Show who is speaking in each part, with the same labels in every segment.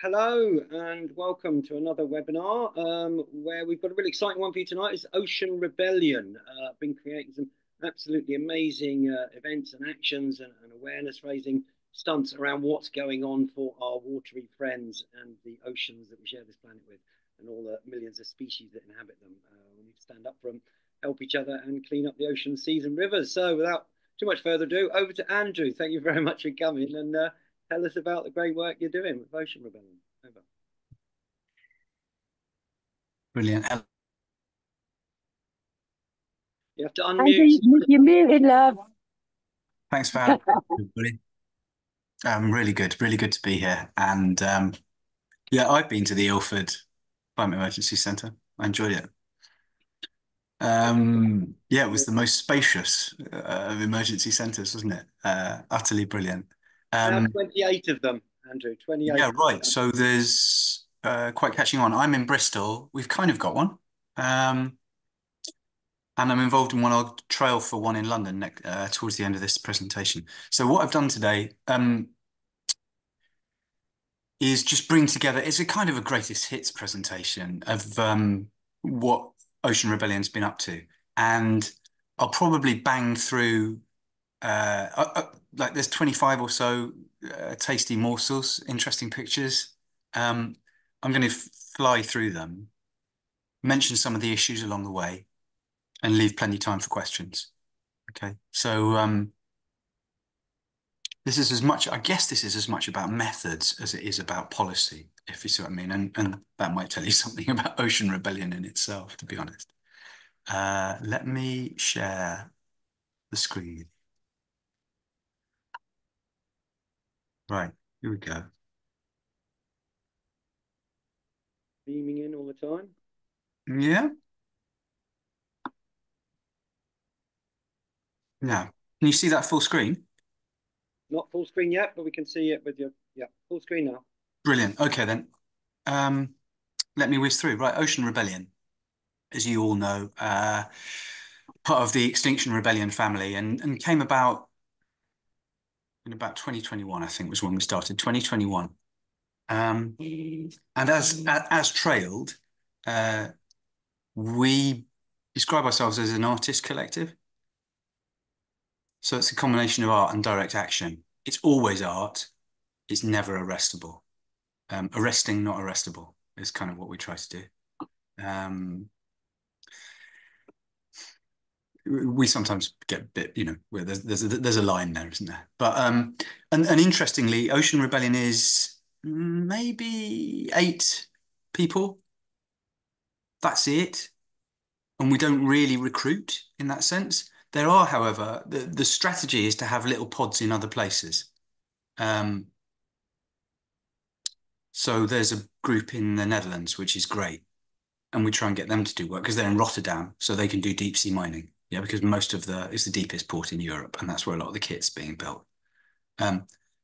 Speaker 1: Hello and welcome to another webinar where we've got a really exciting one for you tonight. It's Ocean Rebellion. I've been creating some absolutely amazing events and actions and awareness raising stunts around what's going on for our watery friends and the oceans that we share this planet with and all the millions of species that inhabit them. We need to stand up for them, help each other and clean up the oceans, seas and rivers. So without too much further ado, over to Andrew. Thank you very much for coming and tell us about the great work you're doing with Ocean Rebellion. Over.
Speaker 2: Brilliant.
Speaker 1: You have to
Speaker 3: Andrew,
Speaker 1: unmute.
Speaker 3: you're muted, love.
Speaker 2: Thanks for having me, everybody. Really good to be here. And yeah, I've been to the Ilford Climate Emergency Centre. I enjoyed it. Yeah, it was the most spacious of emergency centres, wasn't it? Utterly brilliant.
Speaker 1: Now 28 of them, Andrew. 28.
Speaker 2: Yeah, right. So there's quite catching on. I'm in Bristol. We've kind of got one. And I'm involved in one. I'll trail for one in London towards the end of this presentation. So what I've done today is just bring together, it's a kind of a greatest hits presentation of what Ocean Rebellion's been up to. And I'll probably bang through, like there's 25 or so tasty morsels, interesting pictures. I'm going to fly through them, mention some of the issues along the way, and leave plenty of time for questions. Okay, so this is as much, I guess this is as much about methods as it is about policy, if you see what I mean. And that might tell you something about Ocean Rebellion in itself, to be honest. Let me share the screen. Right, here we go.
Speaker 1: Beaming in all the time.
Speaker 2: Yeah. Now, can you see that full screen?
Speaker 1: Not full screen yet, but we can see it with your, yeah, full screen now.
Speaker 2: Brilliant. Okay, then. Let me whiz through. Right, Ocean Rebellion, as you all know, part of the Extinction Rebellion family and came about in about 2021, I think was when we started, 2021. And as trailed, we describe ourselves as an artist collective. So it's a combination of art and direct action. It's always art. It's never arrestable. Arresting, not arrestable, is kind of what we try to do. We sometimes get a bit, you know, where there's a line there, isn't there? But and interestingly, Ocean Rebellion is maybe 8 people. That's it. And we don't really recruit in that sense. There are, however, the strategy is to have little pods in other places. So there's a group in the Netherlands, which is great. And we try and get them to do work because they're in Rotterdam, so they can do deep sea mining. Yeah, because most of it's the deepest port in Europe, and that's where a lot of the kit's being built.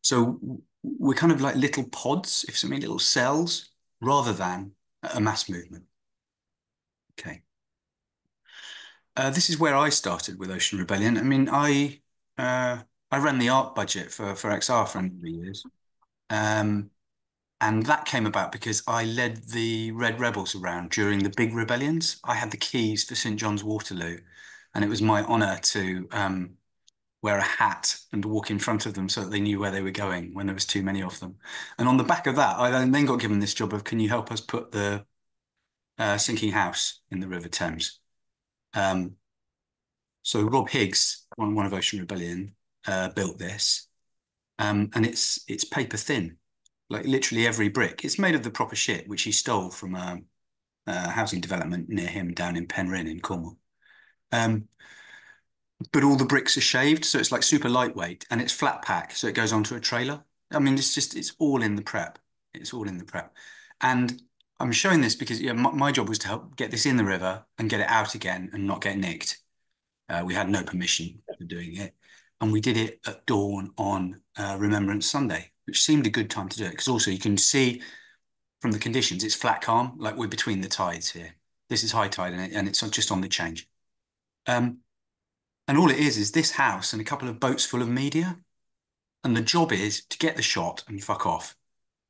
Speaker 2: So we're kind of like little pods, if something, little cells, rather than a mass movement. Okay. This is where I started with Ocean Rebellion. I mean, I ran the art budget for XR for a number of years. And that came about because I led the Red Rebels around during the big rebellions. I had the keys for St. John's Waterloo, and it was my honour to wear a hat and walk in front of them so that they knew where they were going when there was too many of them. And on the back of that, I then got given this job of, can you help us put the sinking house in the River Thames? So Rob Higgs, one of Ocean Rebellion, built this, and it's paper thin. Like literally every brick. It's made of the proper shit, which he stole from a housing development near him down in Penryn in Cornwall. But all the bricks are shaved, so it's like super lightweight, and it's flat pack, so it goes onto a trailer. I mean, it's all in the prep. It's all in the prep. And I'm showing this because yeah, my job was to help get this in the river and get it out again and not get nicked. We had no permission for doing it. And we did it at dawn on Remembrance Sunday, which seemed a good time to do it. Because also you can see from the conditions, it's flat calm, like we're between the tides here. This is high tide and it's just on the change. And all it is this house and a couple of boats full of media. And the job is to get the shot and fuck off,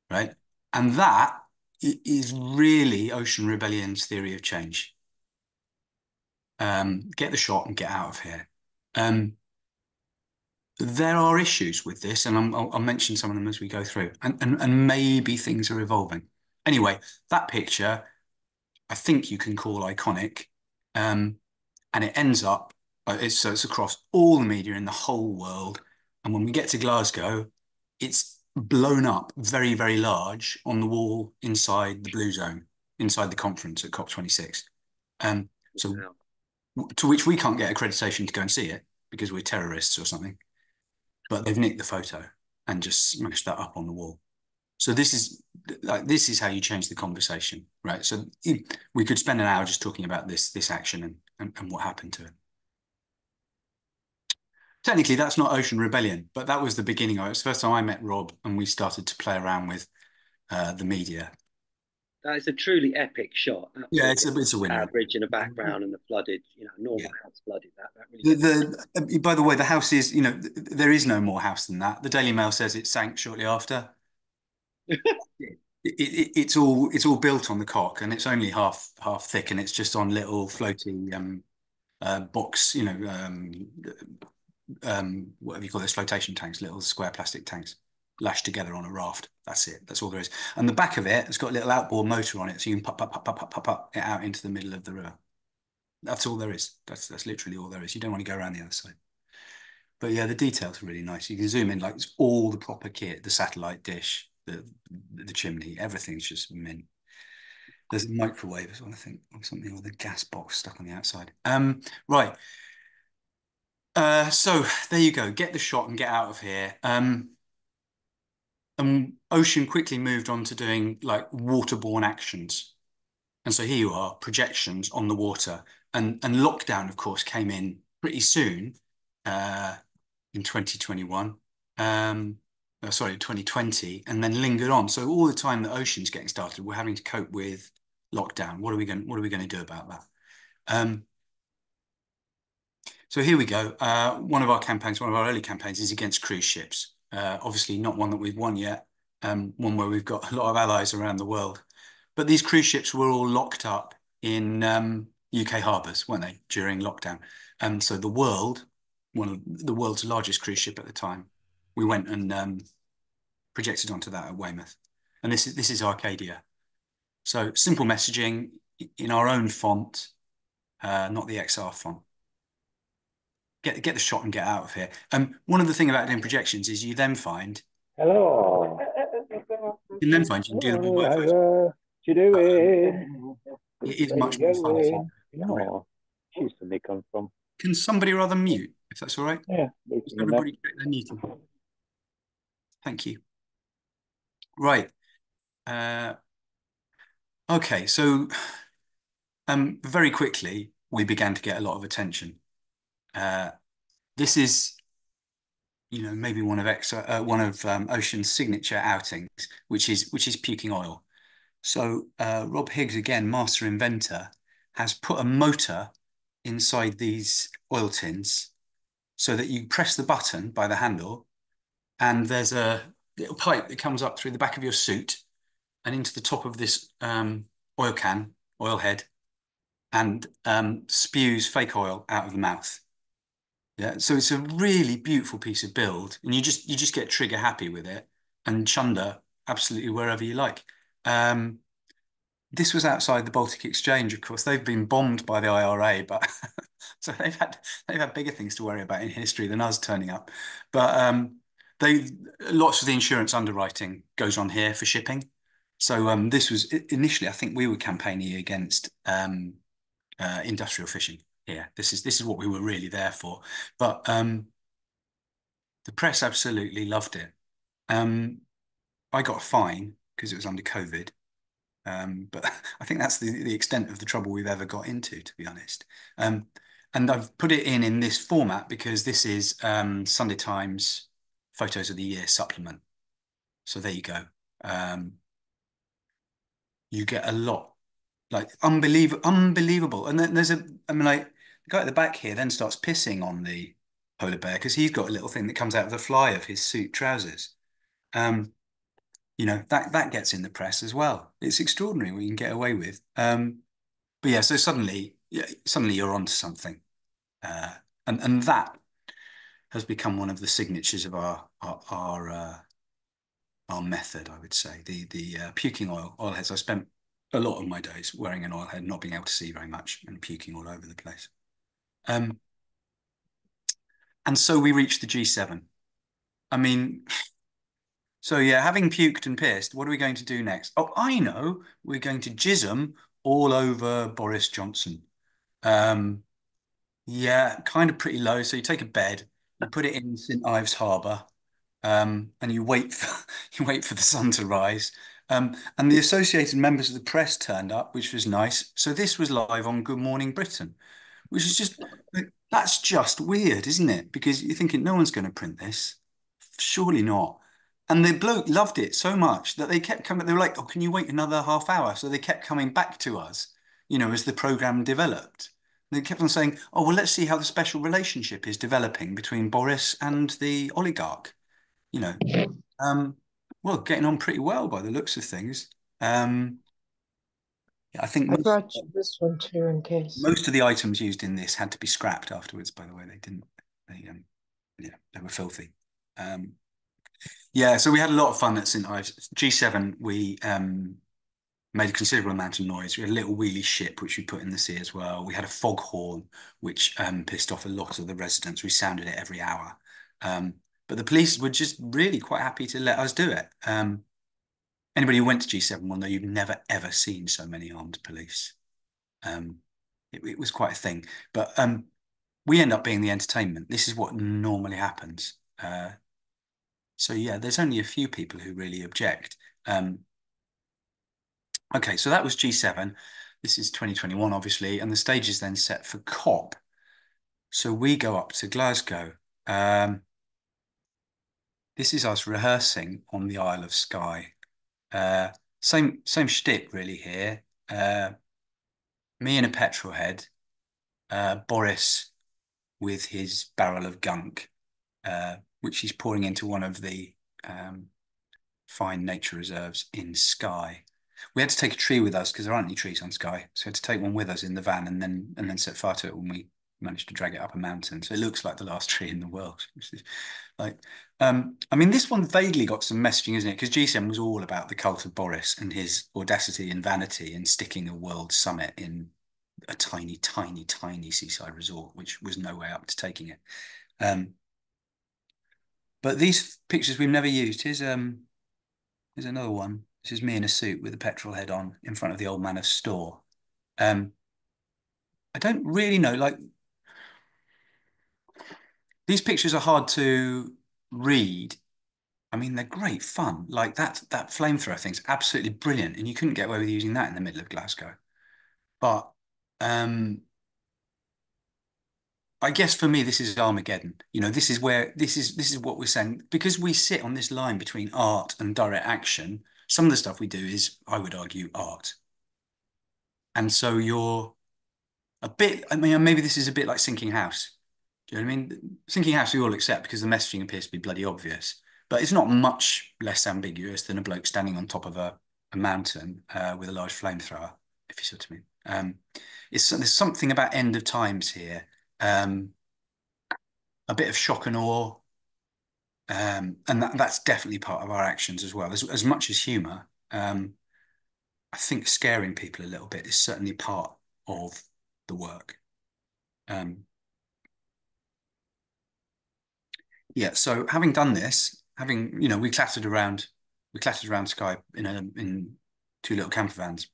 Speaker 2: right? And that is really Ocean Rebellion's theory of change. Get the shot and get out of here. Um, there are issues with this, and I'll mention some of them as we go through, and maybe things are evolving. Anyway, that picture I think you can call iconic, um, and it ends up it's across all the media in the whole world, and when we get to Glasgow, it's blown up very, very large on the wall inside the Blue Zone, inside the conference at COP26. So
Speaker 1: Wow.
Speaker 2: to which we can't get accreditation to go and see it because we're terrorists or something. But they've nicked the photo and just smashed that up on the wall. So this is how you change the conversation, right? So we could spend an hour just talking about this action and what happened to it. Technically, that's not Ocean Rebellion, but that was the beginning of it. It was the first time I met Rob and we started to play around with the media.
Speaker 1: That is a truly epic shot.
Speaker 2: Yeah,
Speaker 1: Absolutely.
Speaker 2: it's a
Speaker 1: Tower
Speaker 2: winner.
Speaker 1: bridge in the background and the flooded,
Speaker 2: Yeah.
Speaker 1: normal house flooded. That really does.
Speaker 2: By the way, the house is, there is no more house than that. The Daily Mail says it sank shortly after. It's all built on the cock, and it's only half thick, and it's just on little floating box, whatever you call those flotation tanks, little square plastic tanks lashed together on a raft. That's it. That's all there is. And the back of it has got a little outboard motor on it, so you can pop it out into the middle of the river. That's all there is. That's literally all there is. You don't want to go around the other side. But yeah, the details are really nice. You can zoom in, like it's all the proper kit, the satellite dish, the chimney, everything's just mint. There's a microwave as well, I think, or something, or the gas box stuck on the outside. Right. So there you go. Get the shot and get out of here. And Ocean quickly moved on to doing like waterborne actions. And so here you are, projections on the water. And lockdown, of course, came in pretty soon, uh, in 2021. Sorry, 2020, and then lingered on. So all the time that Ocean's getting started, we're having to cope with lockdown. What are we going to do about that? So here we go. One of our campaigns, one of our early campaigns is against cruise ships. Obviously not one that we've won yet, one where we've got a lot of allies around the world. But these cruise ships were all locked up in UK harbours, weren't they, during lockdown? So the World, one of the world's largest cruise ship at the time, we went and projected onto that at Weymouth. And this is Arcadia. So simple messaging in our own font, not the XR font. Get the shot and get out of here. One of the thing about doing projections is you then find
Speaker 3: Hello.
Speaker 2: you can then find you can do them all by voice.
Speaker 3: What you doing?
Speaker 2: It is
Speaker 3: Where
Speaker 2: much
Speaker 3: you
Speaker 2: more fun.
Speaker 3: going? No, she's where they come from.
Speaker 2: Can somebody rather mute, if that's all right?
Speaker 3: Yeah,
Speaker 2: Just everybody check their muting. Thank you. Right. Okay, so very quickly we began to get a lot of attention. This is, maybe one of Ocean's signature outings, which is puking oil. So Rob Higgs, again, master inventor, has put a motor inside these oil tins so that you press the button by the handle, and there's a little pipe that comes up through the back of your suit and into the top of this oil head, and spews fake oil out of the mouth. Yeah, so it's a really beautiful piece of build, and you just get trigger happy with it and chunder absolutely wherever you like. This was outside the Baltic Exchange, of course. They've been bombed by the IRA, but so they've had bigger things to worry about in history than us turning up. But they lots of the insurance underwriting goes on here for shipping. So this was initially, I think we were campaigning against industrial fishing here. This is what we were really there for. But the press absolutely loved it. I got a fine because it was under COVID. But I think that's the extent of the trouble we've ever got into, to be honest. And I've put it in this format because this is Sunday Times Photos of the Year supplement. So there you go. You get a lot, like unbelievable. And then like the guy at the back here then starts pissing on the polar bear because he's got a little thing that comes out of the fly of his suit trousers. you know, that gets in the press as well. It's extraordinary what you can get away with. But yeah, so suddenly you're onto something, and that has become one of the signatures of our method, I would say. The puking oil heads. I spent a lot of my days wearing an oil head, not being able to see very much, and puking all over the place. And so we reached the G7. I mean, so yeah, having puked and pissed, what are we going to do next? Oh, I know. We're going to jizz 'em all over Boris Johnson. Yeah, kind of pretty low. So you take a bed, you put it in St. Ives Harbour, and you wait for you wait for the sun to rise. And the associated members of the press turned up, which was nice. So this was live on Good Morning Britain, which is just that's just weird, isn't it? Because you're thinking no one's going to print this, surely not. And the bloke loved it so much that they kept coming. They were like, "Oh, can you wait another half hour?" So they kept coming back to us, you know, as the program developed. They kept on saying, "Oh, well, let's see how the special relationship is developing between Boris and the oligarch." You know, um, well, getting on pretty well by the looks of things. I think
Speaker 4: I brought you this one too in case.
Speaker 2: most of the items used in this had to be scrapped afterwards. By the way, they didn't. They were filthy. Yeah, so we had a lot of fun at St. Ives. G7, we made a considerable amount of noise. We had a little wheelie ship, which we put in the sea as well. We had a foghorn, which pissed off a lot of the residents. We sounded it every hour. But the police were just really quite happy to let us do it. Anybody who went to G7 will know you've never, ever seen so many armed police. It was quite a thing. But we end up being the entertainment. This is what normally happens. So yeah, there's only a few people who really object. Okay, so that was G7. This is 2021, obviously, and the stage is then set for COP. So we go up to Glasgow. This is us rehearsing on the Isle of Skye. Same shtick really here. Me in a petrol head, Boris with his barrel of gunk, which he's pouring into one of the fine nature reserves in Skye. We had to take a tree with us because there aren't any trees on Skye, so we had to take one with us in the van and then set fire to it when we managed to drag it up a mountain. So it looks like the last tree in the world. Like, I mean, this one vaguely got some messaging, isn't it? Because G7 was all about the cult of Boris and his audacity and vanity in sticking a world summit in a tiny, tiny, tiny seaside resort, which was no way up to taking it. But these pictures we've never used. Here's another one. This is me in a suit with a petrol head on in front of the old manor store. I don't really know, like, these pictures are hard to read. I mean, they're great fun. Like that flamethrower thing's absolutely brilliant, and you couldn't get away with using that in the middle of Glasgow. But I guess for me, this is Armageddon. You know, this is what we're saying. Because we sit on this line between art and direct action, some of the stuff we do is, I would argue, art. And so you're a bit, I mean, maybe this is a bit like Sinking House. Do you know what I mean? Sinking House we all accept because the messaging appears to be bloody obvious. But it's not much less ambiguous than a bloke standing on top of a mountain with a large flamethrower, if you see what I mean. There's something about end of times here. A bit of shock and awe. And that's definitely part of our actions as well. As much as humour, I think scaring people a little bit is certainly part of the work. Yeah, so having done this, we clattered around Skye in two little camper vans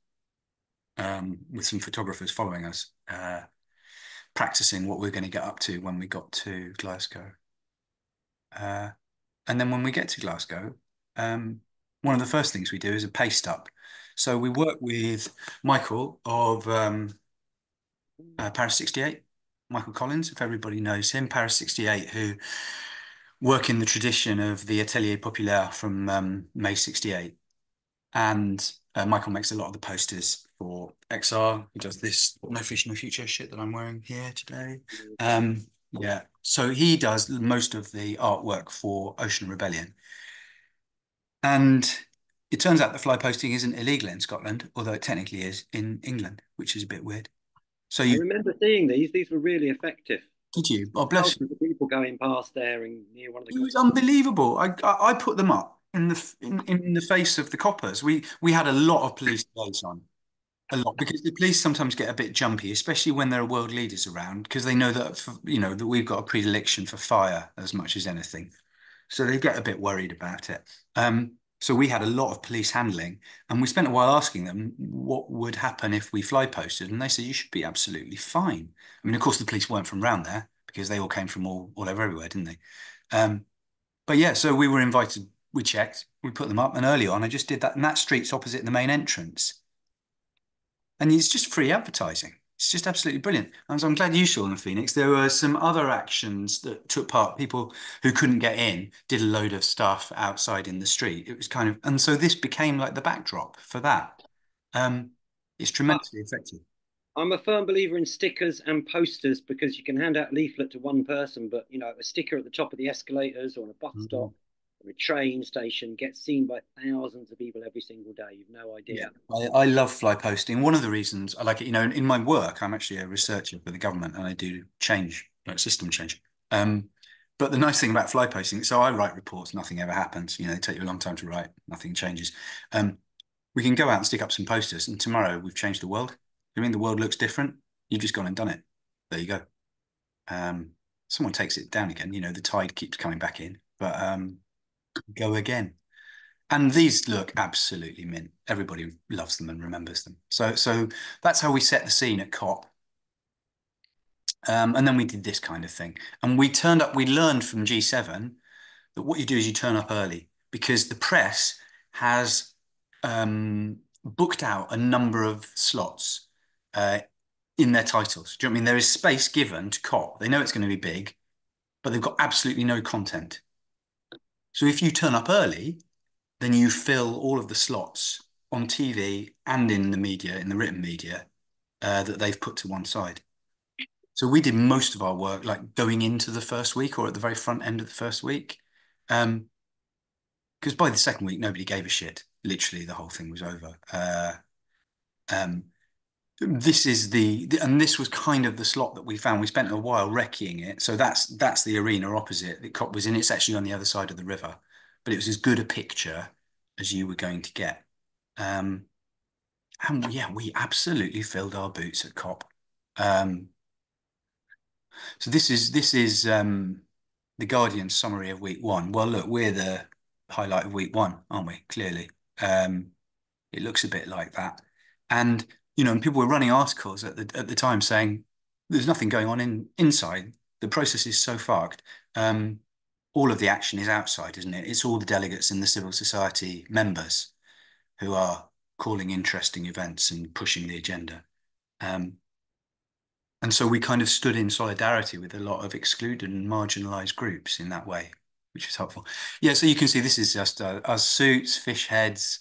Speaker 2: with some photographers following us, practicing what we're going to get up to when we got to Glasgow. And then when we get to Glasgow, one of the first things we do is a paste up. So we work with Michael of Paris 68, Michael Collins, if everybody knows him, Paris 68, who work in the tradition of the Atelier Populaire from May 68. And Michael makes a lot of the posters for XR. He does this No Fish, No Future shit that I'm wearing here today. Yeah, so he does most of the artwork for Ocean Rebellion. And it turns out that fly posting isn't illegal in Scotland, although it technically is in England, which is a bit weird. So
Speaker 1: I remember seeing these. These were really effective.
Speaker 2: did you? Oh, bless you.
Speaker 1: Thousands of people going past there and near one of the.
Speaker 2: It was unbelievable. I put them up in the face of the coppers. We had a lot of police liaison, a lot, because the police sometimes get a bit jumpy, especially when there are world leaders around, because they know that that we've got a predilection for fire as much as anything, so they get a bit worried about it. So we had a lot of police handling, and we spent a while asking them what would happen if we fly posted, and they said you should be absolutely fine. I mean, of course, the police weren't from around there because they all came from all over everywhere, didn't they? But yeah, so we were invited. We checked, we put them up, and early on, I just did that, and that street's opposite the main entrance. And it's just free advertising. It's just absolutely brilliant. And so I'm glad you saw in the Phoenix. There were some other actions that took part. People who couldn't get in did a load of stuff outside in the street. It was kind of, and so this became like the backdrop for that. It's tremendously effective.
Speaker 1: I'm a firm believer in stickers and posters because you can hand out a leaflet to one person, but a sticker at the top of the escalators or on a bus stop or a train station gets seen by thousands of people every single day. You've no idea.
Speaker 2: Yeah, I love fly posting. One of the reasons I like it, in my work, I'm actually a researcher for the government and I do change, like system change. But the nice thing about fly posting, so I write reports, nothing ever happens. They take you a long time to write, nothing changes. We can go out and stick up some posters, and tomorrow we've changed the world. I mean, the world looks different. You've just gone and done it. There you go. Someone takes it down again. The tide keeps coming back in, but go again. And these look absolutely mint. Everybody loves them and remembers them. So that's how we set the scene at COP. And then we did this kind of thing. And we turned up, we learned from G7 that what you do is you turn up early because the press has booked out a number of slots in their titles. Do you know what I mean? There is space given to COP. They know it's going to be big, but they've got absolutely no content. So if you turn up early, then you fill all of the slots on TV and in the media, in the written media, that they've put to one side. So we did most of our work like going into the first week or at the very front end of the first week. Because by the second week, nobody gave a shit. Literally, the whole thing was over. This is and this was kind of the slot that we found. We spent a while recceing it. So that's the arena opposite that COP was in. It's actually on the other side of the river, but it was as good a picture as you were going to get. And yeah, we absolutely filled our boots at COP. So this is the Guardian summary of week one. Well, look, we're the highlight of week one, aren't we? Clearly, it looks a bit like that. And and people were running articles at the time saying there's nothing going on inside. The process is so fucked. All of the action is outside, isn't it? It's all the delegates and the civil society members who are calling interesting events and pushing the agenda. And so we kind of stood in solidarity with a lot of excluded and marginalized groups in that way, which is helpful. Yeah, so you can see this is just our suits, fish heads,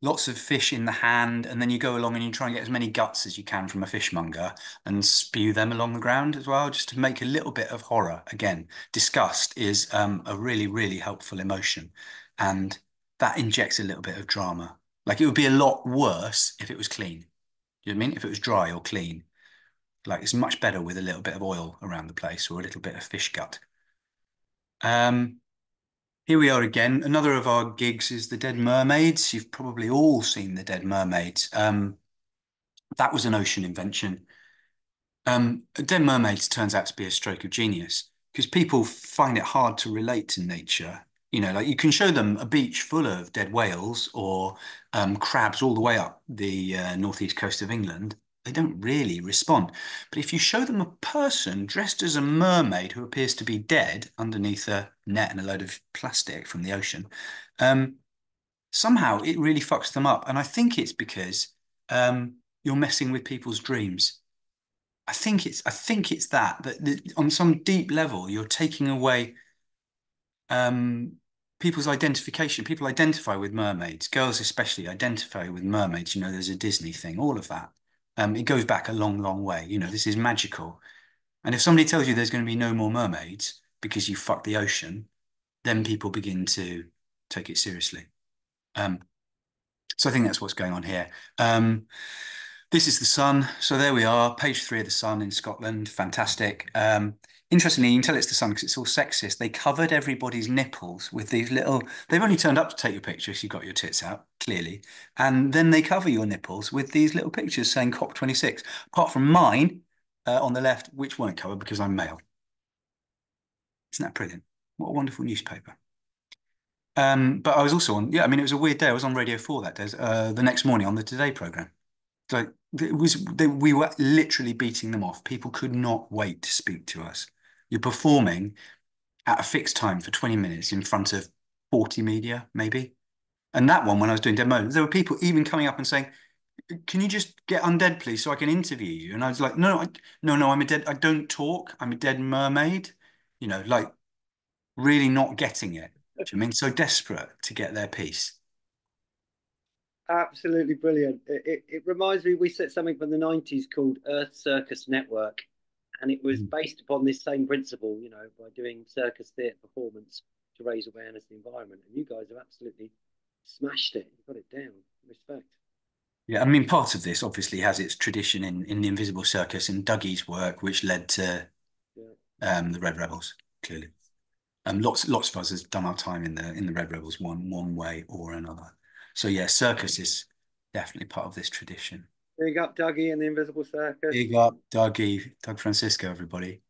Speaker 2: lots of fish in the hand, and then you go along and you try and get as many guts as you can from a fishmonger and spew them along the ground as well, just to make a little bit of horror. Again, disgust is a really, really helpful emotion, and that injects a little bit of drama. Like it would be a lot worse if it was clean. You know what I mean? If it was dry or clean. Like it's much better with a little bit of oil around the place or a little bit of fish gut. Here we are again. Another of our gigs is the Dead Mermaids. You've probably all seen the Dead Mermaids. That was an ocean invention. Dead Mermaids turns out to be a stroke of genius because people find it hard to relate to nature. Like you can show them a beach full of dead whales or crabs all the way up the northeast coast of England. They don't really respond. But if you show them a person dressed as a mermaid who appears to be dead underneath a net and a load of plastic from the ocean, somehow it really fucks them up. And I think it's because you're messing with people's dreams. I think it's that on some deep level, you're taking away people's identification. People identify with mermaids. Girls especially identify with mermaids. There's a Disney thing, all of that. It goes back a long, long way. This is magical. And if somebody tells you there's going to be no more mermaids because you fucked the ocean, then people begin to take it seriously. So I think that's what's going on here. This is the Sun. So there we are, page 3 of the Sun in Scotland. Fantastic. Interestingly, you can tell it's the Sun because it's all sexist. They covered everybody's nipples with these little. They've only turned up to take your picture if you've got your tits out, clearly, and then they cover your nipples with these little pictures saying COP26. Apart from mine on the left, which weren't covered because I'm male. Isn't that brilliant? What a wonderful newspaper. But I was also on. Yeah, I mean, it was a weird day. I was on Radio 4 that day. The next morning on the Today programme. So we were literally beating them off. People could not wait to speak to us. You're performing at a fixed time for 20 minutes in front of 40 media, maybe. And that one, when I was doing demos, there were people even coming up and saying, "Can you just get undead, please, so I can interview you?" And I was like, "No, no, I'm a dead. I don't talk. I'm a dead mermaid." You know, like really not getting it. Do you mean so desperate to get their piece?
Speaker 1: Absolutely brilliant. It reminds me, we set something from the 90s called Earth Circus Network, and it was based upon this same principle, you know, by doing circus theatre performance to raise awareness of the environment. And you guys have absolutely smashed it. You've got it down. Respect.
Speaker 2: Yeah, I mean, part of this obviously has its tradition in the Invisible Circus and Dougie's work, which led to the Red Rebels, clearly. Lots of us has done our time in the Red Rebels one way or another. So yeah, circus is definitely part of this tradition.
Speaker 1: Big up Dougie and the Invisible Circus.
Speaker 2: Big up Dougie, Doug Francisco, everybody.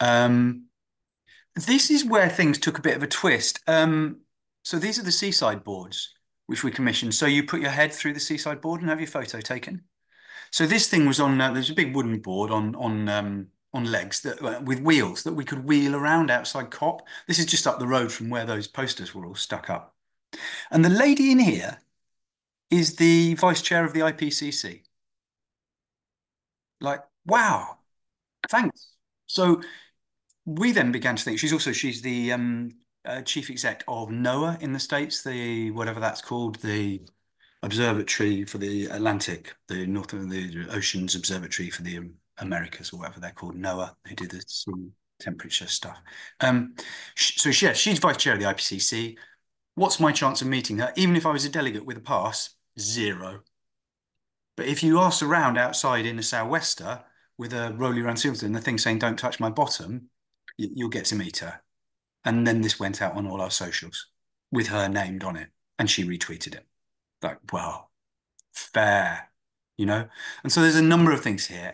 Speaker 2: This is where things took a bit of a twist. So these are the Seaside boards, which we commissioned. So you put your head through the Seaside board and have your photo taken. So this thing was on, there's a big wooden board on legs that with wheels that we could wheel around outside COP. This is just up the road from where those posters were all stuck up. And the lady in here is the vice chair of the IPCC. Like, wow, thanks. So we then began to think, she's the chief exec of NOAA in the States, the whatever that's called, the Observatory for the Atlantic, the North of the Oceans Observatory for the Americas, or whatever they're called, NOAA. They do the sea temperature stuff. So she's vice chair of the IPCC. What's my chance of meeting her? Even if I was a delegate with a pass, 0. But if you asked around outside in a sou'wester with a rolly around silver and the thing saying "Don't touch my bottom," you'll get to meet her. And then this went out on all our socials with her named on it, and she retweeted it. Like, well, fair, you know? And so there's a number of things here.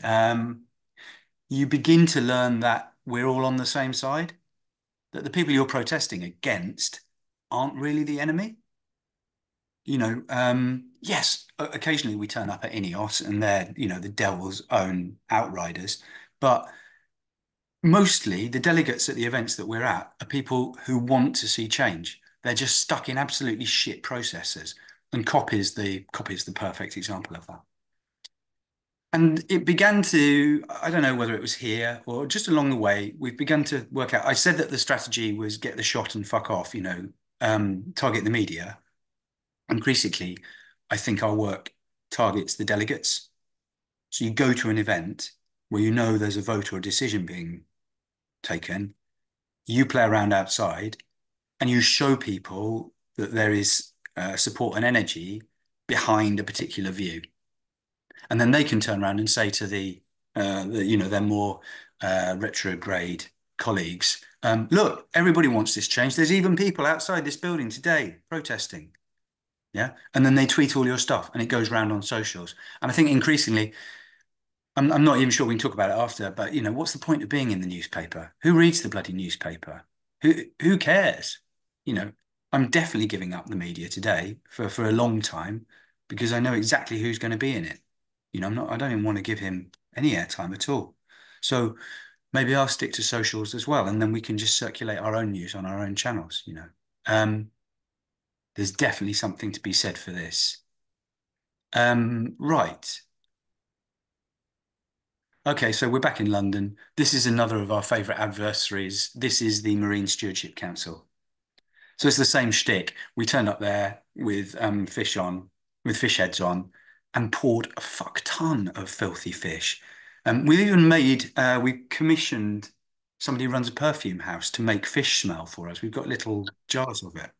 Speaker 2: You begin to learn that we're all on the same side, that the people you're protesting against aren't really the enemy. You know, yes, occasionally we turn up at Ineos and they're, you know, the devil's own outriders, but mostly the delegates at the events that we're at are people who want to see change. They're just stuck in absolutely shit processes. And COP is the perfect example of that. And it began to, I don't know whether it was here or just along the way, we've begun to work out. I said that the strategy was get the shot and fuck off, you know, target the media. Increasingly, I think our work targets the delegates. So you go to an event where you know there's a vote or a decision being taken, you play around outside, and you show people that there is support and energy behind a particular view. And then they can turn around and say to you know, their more retrograde colleagues, look, everybody wants this change. There's even people outside this building today protesting. Yeah. And then they tweet all your stuff and it goes around on socials. And I think increasingly, I'm not even sure we can talk about it after, but you know, what's the point of being in the newspaper? Who reads the bloody newspaper? Who cares? You know, I'm definitely giving up the media today for a long time because I know exactly who's going to be in it. You know, I don't even want to give him any airtime at all. So maybe I'll stick to socials as well, and then we can just circulate our own news on our own channels, you know. There's definitely something to be said for this. Right. Okay, so we're back in London. This is another of our favourite adversaries. This is the Marine Stewardship Council. So it's the same shtick. We turned up there with fish heads on, and poured a fuck ton of filthy fish. We even we commissioned somebody who runs a perfume house to make fish smell for us. We've got little jars of it.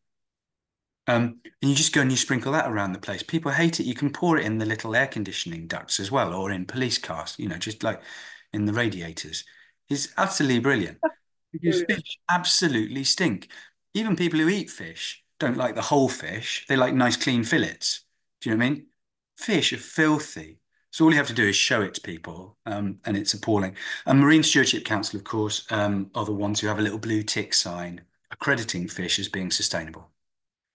Speaker 2: And you just go and you sprinkle that around the place. People hate it. You can pour it in the little air conditioning ducts as well, or in police cars, just like in the radiators. It's utterly brilliant because fish absolutely stink. Even people who eat fish don't like the whole fish. They like nice clean fillets. Do you know what I mean? Fish are filthy. So all you have to do is show it to people, and it's appalling. And Marine Stewardship Council, of course, are the ones who have a little blue tick sign accrediting fish as being sustainable.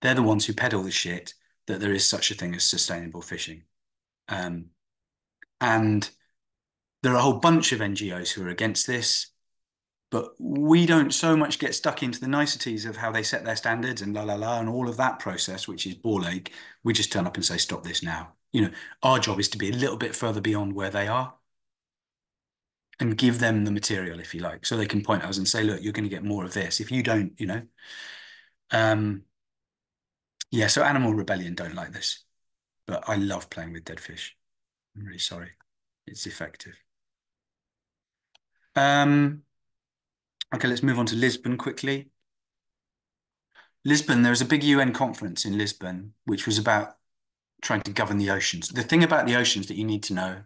Speaker 2: They're the ones who peddle the shit that there is such a thing as sustainable fishing. And there are a whole bunch of NGOs who are against this, but we don't so much get stuck into the niceties of how they set their standards and and all of that process, which is ball ache. We just turn up and say, stop this now. Our job is to be a little bit further beyond where they are and give them the material, if you like, so they can point at us and say, look, you're going to get more of this. If you don't, yeah, so Animal Rebellion don't like this, but I love playing with dead fish. I'm really sorry. It's effective. Okay, let's move on to Lisbon quickly. Lisbon, there was a big UN conference in Lisbon, which was about trying to govern the oceans. The thing about the oceans that you need to know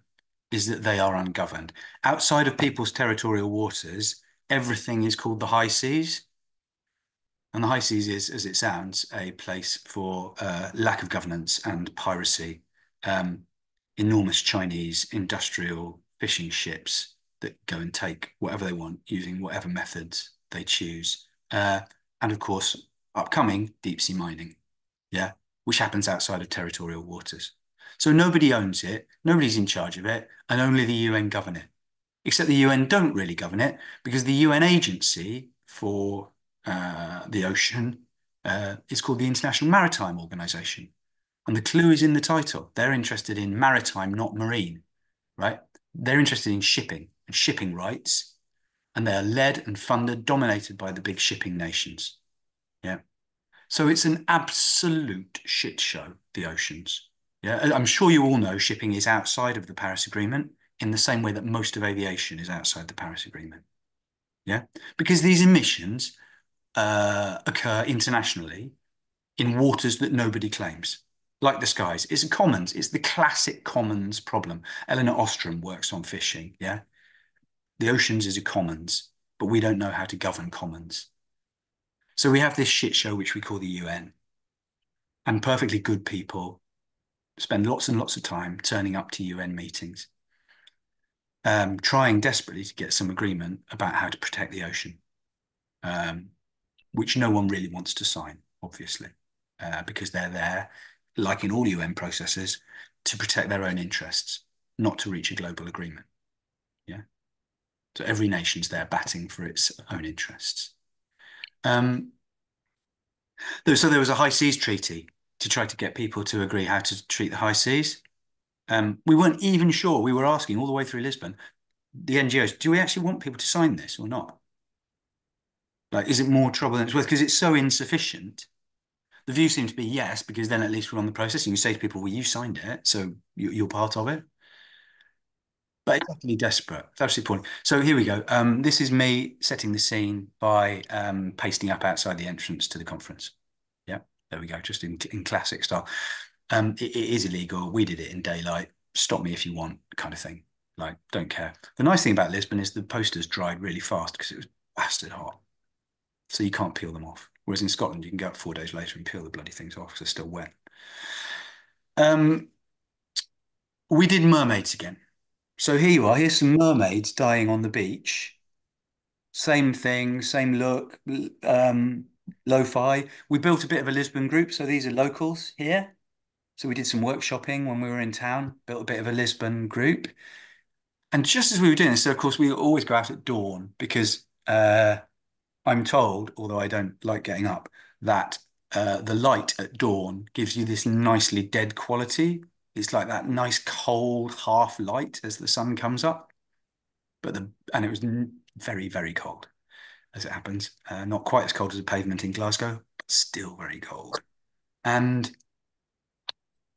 Speaker 2: is that they are ungoverned. Outside of people's territorial waters, everything is called the high seas. And the high seas is, as it sounds, a place for lack of governance and piracy. Enormous Chinese industrial fishing ships that go and take whatever they want using whatever methods they choose. And of course, upcoming deep sea mining, yeah, which happens outside of territorial waters. So nobody owns it, nobody's in charge of it, and only the UN govern it. Except the UN don't really govern it because the UN agency for the ocean is called the International Maritime Organization. And the clue is in the title. They're interested in maritime, not marine, right? They're interested in shipping and shipping rights, and they are led and funded, dominated by the big shipping nations. Yeah. So it's an absolute shit show, the oceans. Yeah. I'm sure you all know shipping is outside of the Paris Agreement in the same way that most of aviation is outside the Paris Agreement. Yeah. Because these emissions occur internationally in waters that nobody claims, like the skies. It's a commons. It's the classic commons problem. Eleanor Ostrom works on fishing, yeah? The oceans is a commons, but we don't know how to govern commons. So we have this shit show, which we call the UN, and perfectly good people spend lots and lots of time turning up to UN meetings, trying desperately to get some agreement about how to protect the ocean, which no one really wants to sign, obviously. Because they're there, like in all UN processes, to protect their own interests, not to reach a global agreement. Yeah. So every nation's there batting for its own interests. So there was a high seas treaty to try to get people to agree how to treat the high seas. We weren't even sure. We were asking all the way through Lisbon, the NGOs, do we actually want people to sign this or not? Like, is it more trouble than it's worth? Because it's so insufficient. The view seemed to be yes, because then at least we're on the process and you say to people, well, you signed it, so you're part of it. But it's utterly desperate. It's absolutely important. So here we go. This is me setting the scene by pasting up outside the entrance to the conference. Yeah, there we go, just in classic style. It is illegal. We did it in daylight. Stop me if you want, kind of thing. Like, don't care. The nice thing about Lisbon is the posters dried really fast because it was bastard hot. So you can't peel them off. Whereas in Scotland, you can go up 4 days later and peel the bloody things off because they're still wet. We did mermaids again. So here you are. Here's some mermaids dying on the beach. Same thing, same look, lo-fi. We built a bit of a Lisbon group. So these are locals here. So we did some workshopping when we were in town, built a bit of a Lisbon group. And just as we were doing this, so of course, we always go out at dawn because I'm told, although I don't like getting up, that the light at dawn gives you this nicely dead quality. It's like that nice cold half light as the sun comes up. And it was very, very cold as it happens. Not quite as cold as a pavement in Glasgow, but still very cold. And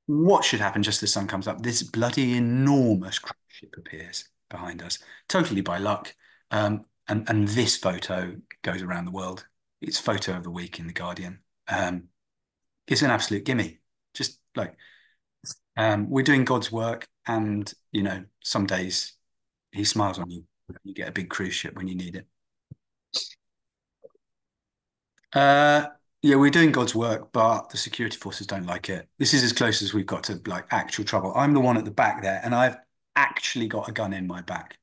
Speaker 2: what should happen just as the sun comes up? This bloody enormous cruise ship appears behind us, totally by luck. And this photo goes around the world. It's photo of the week in The Guardian. it's an absolute gimme. Just like we're doing God's work, and some days he smiles on you. You get a big cruise ship when you need it. Yeah, we're doing God's work, but the security forces don't like it. This is as close as we've got to like actual trouble. I'm the one at the back there, and I've actually got a gun in my back,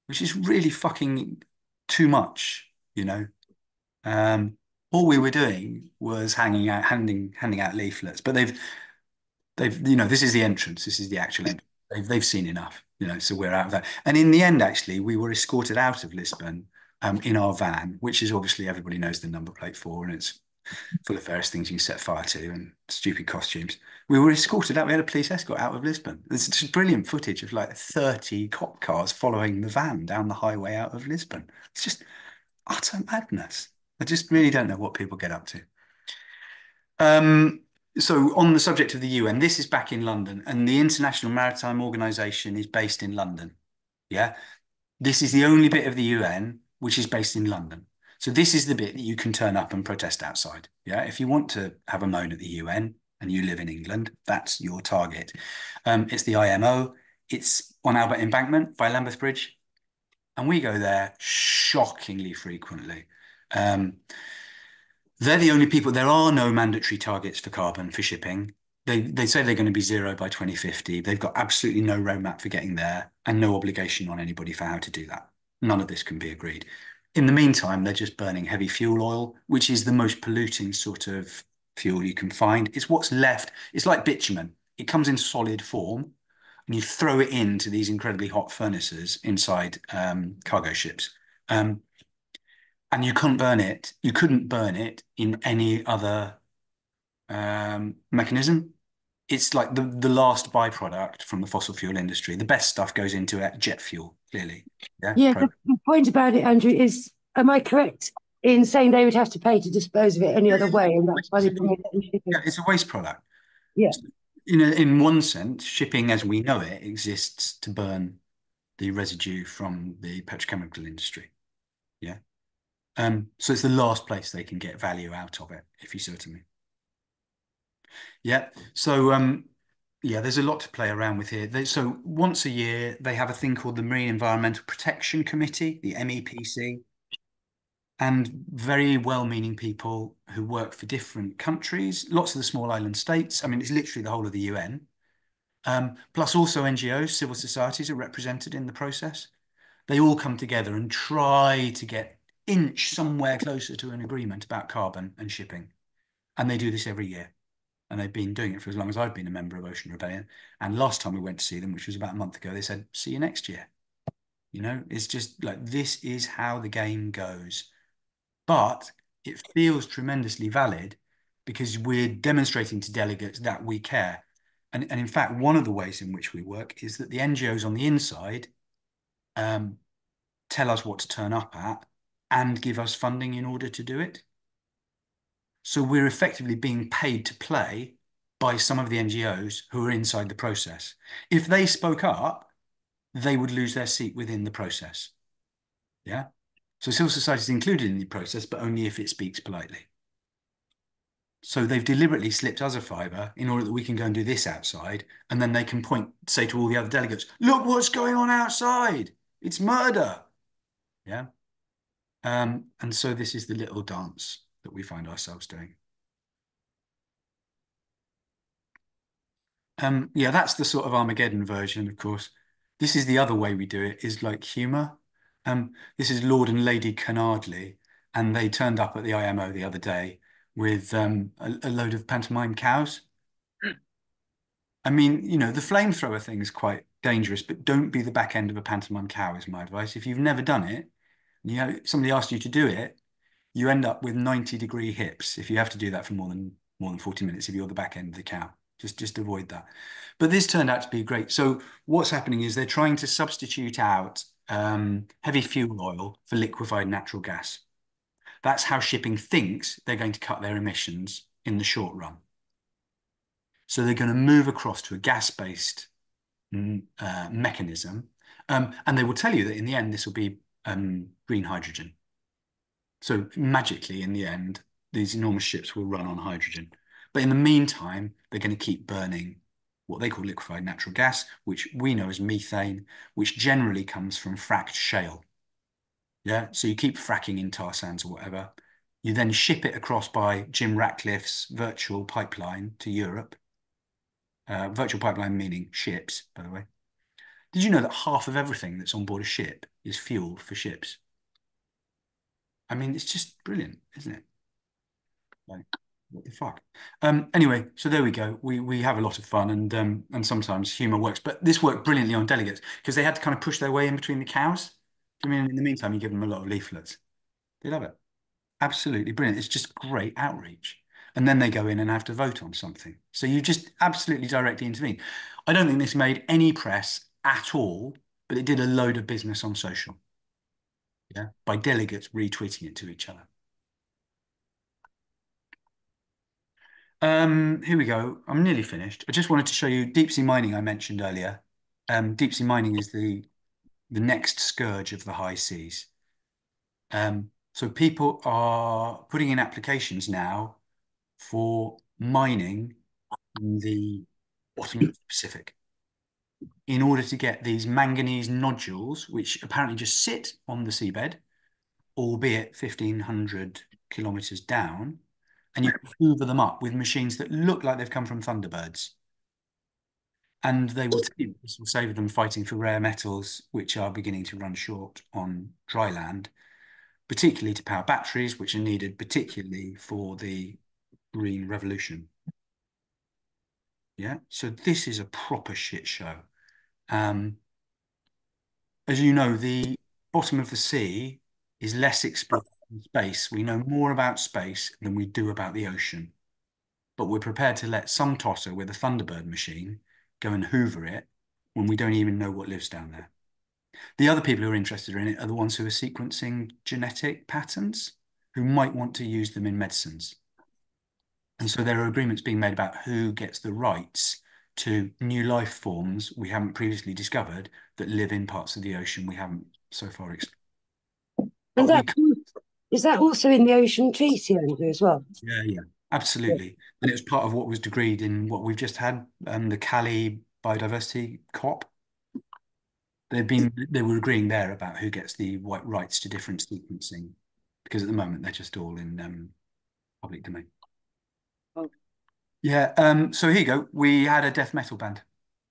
Speaker 2: which is really fucking too much, All we were doing was handing out leaflets, but they've this is the entrance, this is the actual entrance. They've seen enough, so we're out of that. And in the end, actually, we were escorted out of Lisbon in our van, which is obviously everybody knows the number plate for, and it's full of various things you can set fire to and stupid costumes. We were escorted out. We had a police escort out of Lisbon. There's just brilliant footage of like 30 cop cars following the van down the highway out of Lisbon. It's just utter madness. I just really don't know what people get up to. So on the subject of the UN, this is back in London, and the International Maritime Organization is based in London. Yeah. This is the only bit of the UN which is based in London. So this is the bit that you can turn up and protest outside. Yeah. If you want to have a moan at the UN and you live in England, that's your target. It's the IMO. It's on Albert Embankment by Lambeth Bridge. And we go there shockingly frequently. They're the only people. There are no mandatory targets for carbon for shipping. They say they're going to be zero by 2050. They've got absolutely no roadmap for getting there and no obligation on anybody for how to do that. None of this can be agreed. In the meantime, they're just burning heavy fuel oil, which is the most polluting sort of fuel you can find. It's what's left. It's like bitumen. It comes in solid form, and you throw it into these incredibly hot furnaces inside cargo ships. And you couldn't burn it. You couldn't burn it in any other mechanism. It's like the last byproduct from the fossil fuel industry. The best stuff goes into jet fuel, clearly.
Speaker 5: Yeah, the point about it, Andrew, is, am I correct in saying they would have to pay to dispose of it any other way, and that's why they promote it in shipping?
Speaker 2: Yeah, it's a waste product.
Speaker 5: Yeah.
Speaker 2: In one sense, shipping as we know it exists to burn the residue from the petrochemical industry. Yeah. So it's the last place they can get value out of it, if you see what I mean. Yeah. So yeah, there's a lot to play around with here. So once a year, they have a thing called the Marine Environmental Protection Committee, the MEPC, and very well-meaning people who work for different countries, lots of the small island states. I mean, it's literally the whole of the UN. Plus also NGOs, civil societies are represented in the process. They all come together and try to inch somewhere closer to an agreement about carbon and shipping. And they do this every year. And they've been doing it for as long as I've been a member of Ocean Rebellion. And last time we went to see them, which was about a month ago, they said, see you next year. It's just like, this is how the game goes. But it feels tremendously valid because we're demonstrating to delegates that we care. And in fact, one of the ways in which we work is that the NGOs on the inside tell us what to turn up at and give us funding in order to do it. So we're effectively being paid to play by some of the NGOs who are inside the process. If they spoke up, they would lose their seat within the process. Yeah. So civil society is included in the process, but only if it speaks politely. So they've deliberately slipped us a fiver in order that we can go and do this outside. And then they can say to all the other delegates, look what's going on outside. It's murder. Yeah. And so this is the little dance that we find ourselves doing. Yeah, that's the sort of Armageddon version, of course. This is the other way we do it, is like humour. This is Lord and Lady Canardley, and they turned up at the IMO the other day with a load of pantomime cows. I mean, the flamethrower thing is quite dangerous, but don't be the back end of a pantomime cow is my advice. If you've never done it, somebody asked you to do it, you end up with 90-degree hips if you have to do that for more than 40 minutes if you're the back end of the cow. Just avoid that. But this turned out to be great. So what's happening is they're trying to substitute out heavy fuel oil for liquefied natural gas. That's how shipping thinks they're going to cut their emissions in the short run. So they're going to move across to a gas-based mechanism. And they will tell you that in the end, this will be green hydrogen. So magically, in the end, these enormous ships will run on hydrogen. But in the meantime, they're going to keep burning what they call liquefied natural gas, which we know as methane, which generally comes from fracked shale. Yeah, so you keep fracking in tar sands or whatever. You then ship it across by Jim Ratcliffe's virtual pipeline to Europe. Virtual pipeline meaning ships, by the way. Did you know that half of everything that's on board a ship is fuel for ships? I mean, it's just brilliant, isn't it? Like, what the fuck? Anyway, so there we go. We have a lot of fun, and sometimes humour works. But this worked brilliantly on delegates because they had to kind of push their way in between the cows. I mean, in the meantime, you give them a lot of leaflets. They love it. Absolutely brilliant. It's just great outreach. And then they go in and have to vote on something. So you just absolutely directly intervene. I don't think this made any press at all, but it did a load of business on social. Yeah, by delegates retweeting it to each other. Here we go. I'm nearly finished. I just wanted to show you deep sea mining I mentioned earlier. Deep sea mining is the next scourge of the high seas. So people are putting in applications now for mining in the bottom of the Pacific in order to get these manganese nodules, which apparently just sit on the seabed, albeit 1,500 kilometers down, and you can hoover them up with machines that look like they've come from Thunderbirds. And they will this will save them fighting for rare metals, which are beginning to run short on dry land, particularly to power batteries, which are needed particularly for the green revolution. Yeah, so this is a proper shit show. As you know, the bottom of the sea is less explored than space. We know more about space than we do about the ocean. But we're prepared to let some tosser with a Thunderbird machine go and hoover it when we don't even know what lives down there. The other people who are interested in it are the ones who are sequencing genetic patterns, who might want to use them in medicines. And so there are agreements being made about who gets the rights to new life forms we haven't previously discovered that live in parts of the ocean we haven't so far explored.
Speaker 5: And is that also in the Ocean Treaty, Andrew, as well?
Speaker 2: Yeah, absolutely. And it was part of what was agreed in what we've just had, the Cali Biodiversity COP. They were agreeing there about who gets the rights to different sequencing, because at the moment they're just all in public domain.
Speaker 1: Oh.
Speaker 2: Yeah, so here you go. We had a death metal band.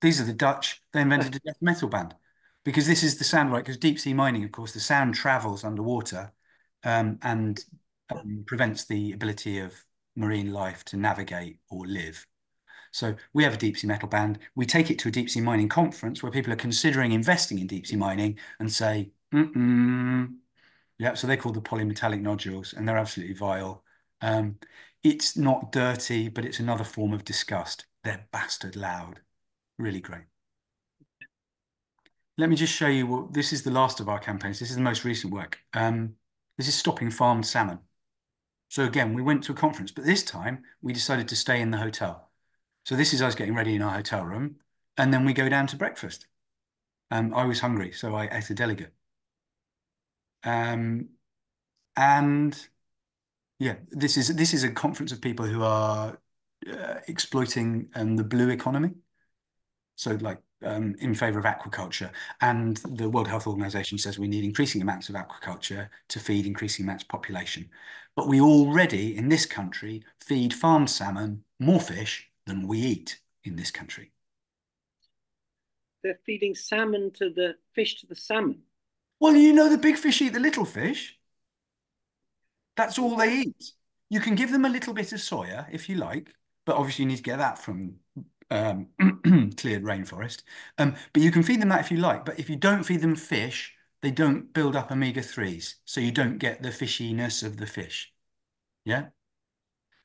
Speaker 2: These are the Dutch. They invented a death metal band because this is the sound, right? Because deep sea mining, of course, the sound travels underwater and prevents the ability of marine life to navigate or live. So we have a deep sea metal band. We take it to a deep sea mining conference where people are considering investing in deep sea mining and say, yeah, so they're called the polymetallic nodules and they're absolutely vile. It's not dirty, but it's another form of disgust. They're bastard loud. Really great. Let me just show you what this is the last of our campaigns. This is the most recent work. This is stopping farmed salmon. So again, we went to a conference, but this time we decided to stay in the hotel. So this is us getting ready in our hotel room, and then we go down to breakfast. I was hungry, so I ate a delegate. And yeah, this is a conference of people who are exploiting the blue economy. So like in favor of aquaculture. And the World Health Organization says we need increasing amounts of aquaculture to feed increasing amounts of population. But we already, in this country, feed farmed salmon more fish than we eat in this country.
Speaker 1: They're feeding salmon to the fish to the salmon.
Speaker 2: Well, you know the big fish eat the little fish. That's all they eat. You can give them a little bit of soya if you like, but obviously you need to get that from cleared rainforest. But you can feed them that if you like. But if you don't feed them fish, they don't build up omega-3s. So you don't get the fishiness of the fish. Yeah.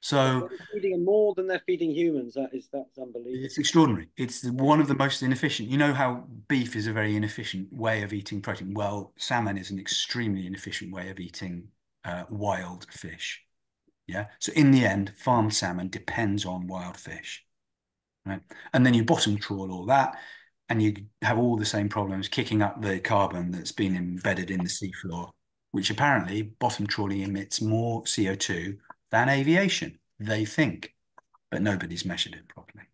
Speaker 2: So
Speaker 1: they're feeding them more than they're feeding humans. That's unbelievable.
Speaker 2: it's extraordinary. It's one of the most inefficient. You know how beef is a very inefficient way of eating protein. Well, salmon is an extremely inefficient way of eating wild fish. Yeah. So in the end, farmed salmon depends on wild fish. Right. And then you bottom trawl all that, and you have all the same problems kicking up the carbon that's been embedded in the seafloor, which apparently bottom trawling emits more CO2 than aviation, they think. but nobody's measured it properly.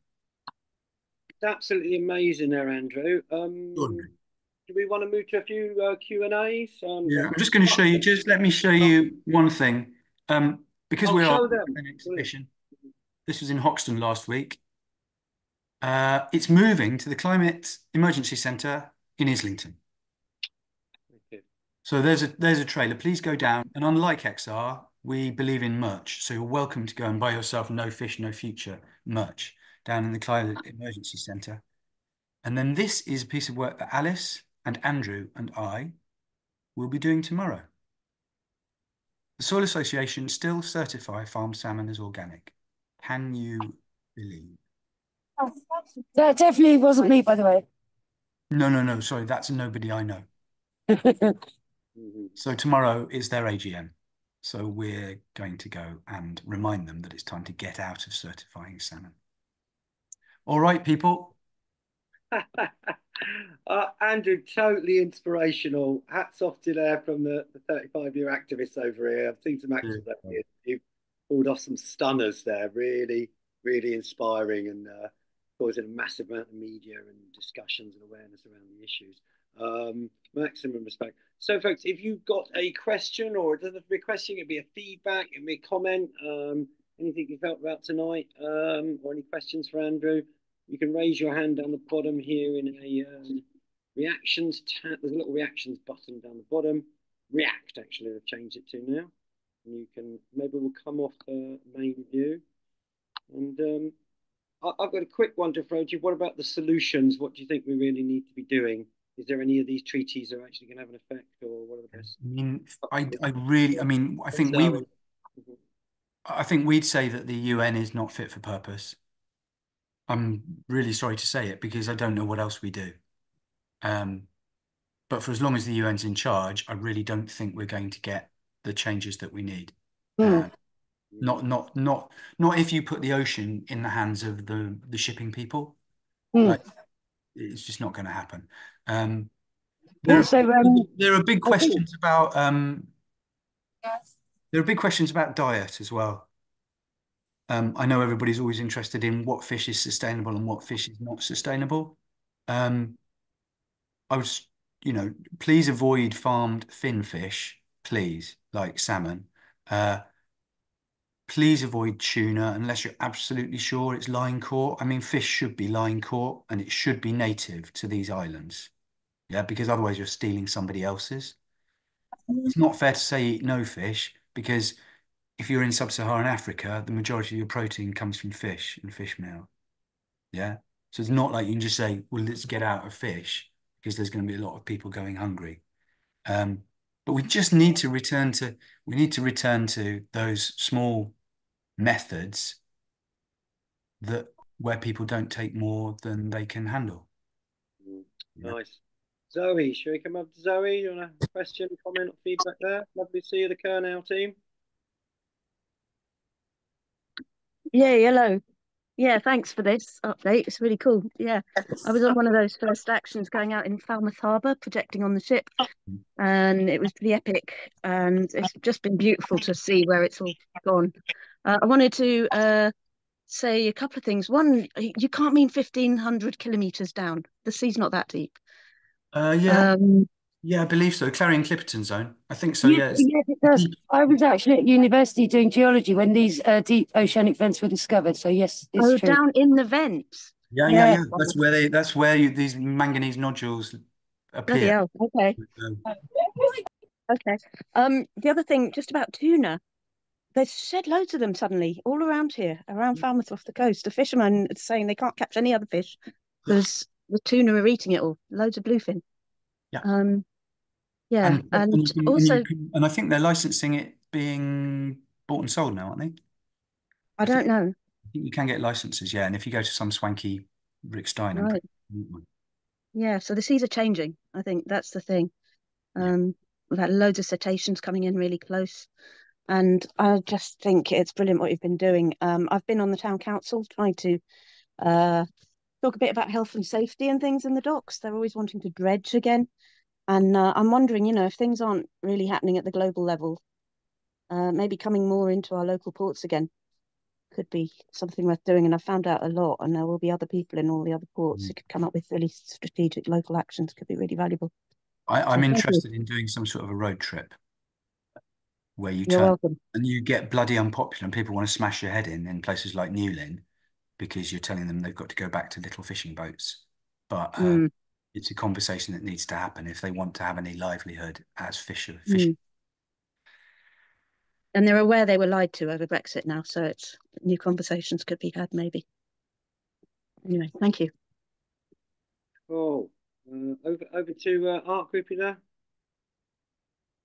Speaker 1: It's absolutely amazing there, Andrew. Do we want to move to a few Q&As?
Speaker 2: Yeah, I'm just going to show you, just let me show you one thing. Because
Speaker 1: I'll
Speaker 2: we're
Speaker 1: show
Speaker 2: on
Speaker 1: them.
Speaker 2: an exhibition, this was in Hoxton last week. It's moving to the Climate Emergency Centre in Islington.
Speaker 1: Okay.
Speaker 2: So there's a trailer. Please go down. And unlike XR, we believe in merch. So you're welcome to go and buy yourself No Fish, No Future merch down in the Climate Emergency Centre. And then this is a piece of work that Alice and Andrew and I will be doing tomorrow. The Soil Association still certify farmed salmon as organic. Can you believe?
Speaker 5: That definitely wasn't me, by the way.
Speaker 2: No. Sorry, that's nobody I know. So tomorrow is their AGM. So we're going to go and remind them that it's time to get out of certifying salmon. All right, people.
Speaker 1: Andrew, totally inspirational. Hats off to there from the 35-year activists over here. I've seen some actors over here. You've pulled off some stunners there. Really, really inspiring and causing a massive amount of media and discussions and awareness around the issues. Maximum respect. So, folks, if you've got a question, or it doesn't have to be a question, it'd be a feedback, it'd be a comment, anything you felt about tonight, or any questions for Andrew, you can raise your hand down the bottom here in a reactions tab. There's a little reactions button down the bottom. React, actually, I've changed it to now. And you can, maybe we'll come off the main view. And I've got a quick one to throw to you. What about the solutions? What do you think we really need to be doing? Is there any of these treaties that are actually going to have an effect, or what are the best?
Speaker 2: I think we'd say that the UN is not fit for purpose. I'm really sorry to say it because I don't know what else we do. But for as long as the UN's in charge, I really don't think we're going to get the changes that we need. Not if you put the ocean in the hands of the shipping people. Like, it's just not going to happen. There are big questions about diet as well. I know everybody's always interested in what fish is sustainable and what fish is not sustainable. Please avoid farmed fin fish, please, like salmon. Please avoid tuna unless you're absolutely sure it's line caught. I mean, fish should be line caught and it should be native to these islands. Yeah, because otherwise you're stealing somebody else's. It's not fair to say eat no fish because if you're in sub-Saharan Africa, the majority of your protein comes from fish and fish meal. Yeah. So it's not like you can just say, well, let's get out of fish because there's going to be a lot of people going hungry. But we just need to return to those small methods where people don't take more than they can handle.
Speaker 1: Nice. Zoe, should we come up to Zoe? You want a question, comment, or feedback there? Lovely to see you, the Kernel team.
Speaker 6: Yeah, hello. Yeah, thanks for this update. It's really cool. Yeah, I was on one of those first actions going out in Falmouth Harbour, projecting on the ship, and it was pretty epic. And it's just been beautiful to see where it's all gone. I wanted to say a couple of things. One, you can't mean 1,500 kilometres down. The sea's not that deep.
Speaker 2: Yeah, I believe so. Clarion Clipperton Zone. I think so,
Speaker 5: yes, it does. I was actually at university doing geology when these deep oceanic vents were discovered. So yes, it's true.
Speaker 6: Down in the vents.
Speaker 2: Yeah. That's where these manganese nodules appear.
Speaker 6: Bloody hell. Okay. Okay. The other thing, just about tuna. They've shed loads of them suddenly all around here, around Falmouth off the coast. The fishermen are saying they can't catch any other fish because the tuna are eating it all. Loads of bluefin.
Speaker 2: Yeah.
Speaker 6: Yeah, and
Speaker 2: I think they're licensing it being bought and sold now, aren't they?
Speaker 6: I don't know.
Speaker 2: I think you can get licenses, yeah. And if you go to some swanky Rick Stein,
Speaker 6: right. Yeah, so the seas are changing. I think that's the thing. We've had loads of cetaceans coming in really close. And I just think it's brilliant what you've been doing. I've been on the town council trying to talk a bit about health and safety and things in the docks. They're always wanting to dredge again. And I'm wondering, if things aren't really happening at the global level, maybe coming more into our local ports again. could be something worth doing. And I found out a lot, and there will be other people in all the other ports who could come up with really strategic local actions. Could be really valuable.
Speaker 2: I'm
Speaker 6: So
Speaker 2: interested in doing some sort of a road trip where you
Speaker 6: you're
Speaker 2: turn
Speaker 6: welcome.
Speaker 2: and you get bloody unpopular and people want to smash your head in places like Newlyn because you're telling them they've got to go back to little fishing boats. But it's a conversation that needs to happen if they want to have any livelihood as fishers.
Speaker 6: And they're aware they were lied to over Brexit now, so it's new conversations could be had maybe. Anyway, thank you.
Speaker 1: Cool. Over to Art Group there.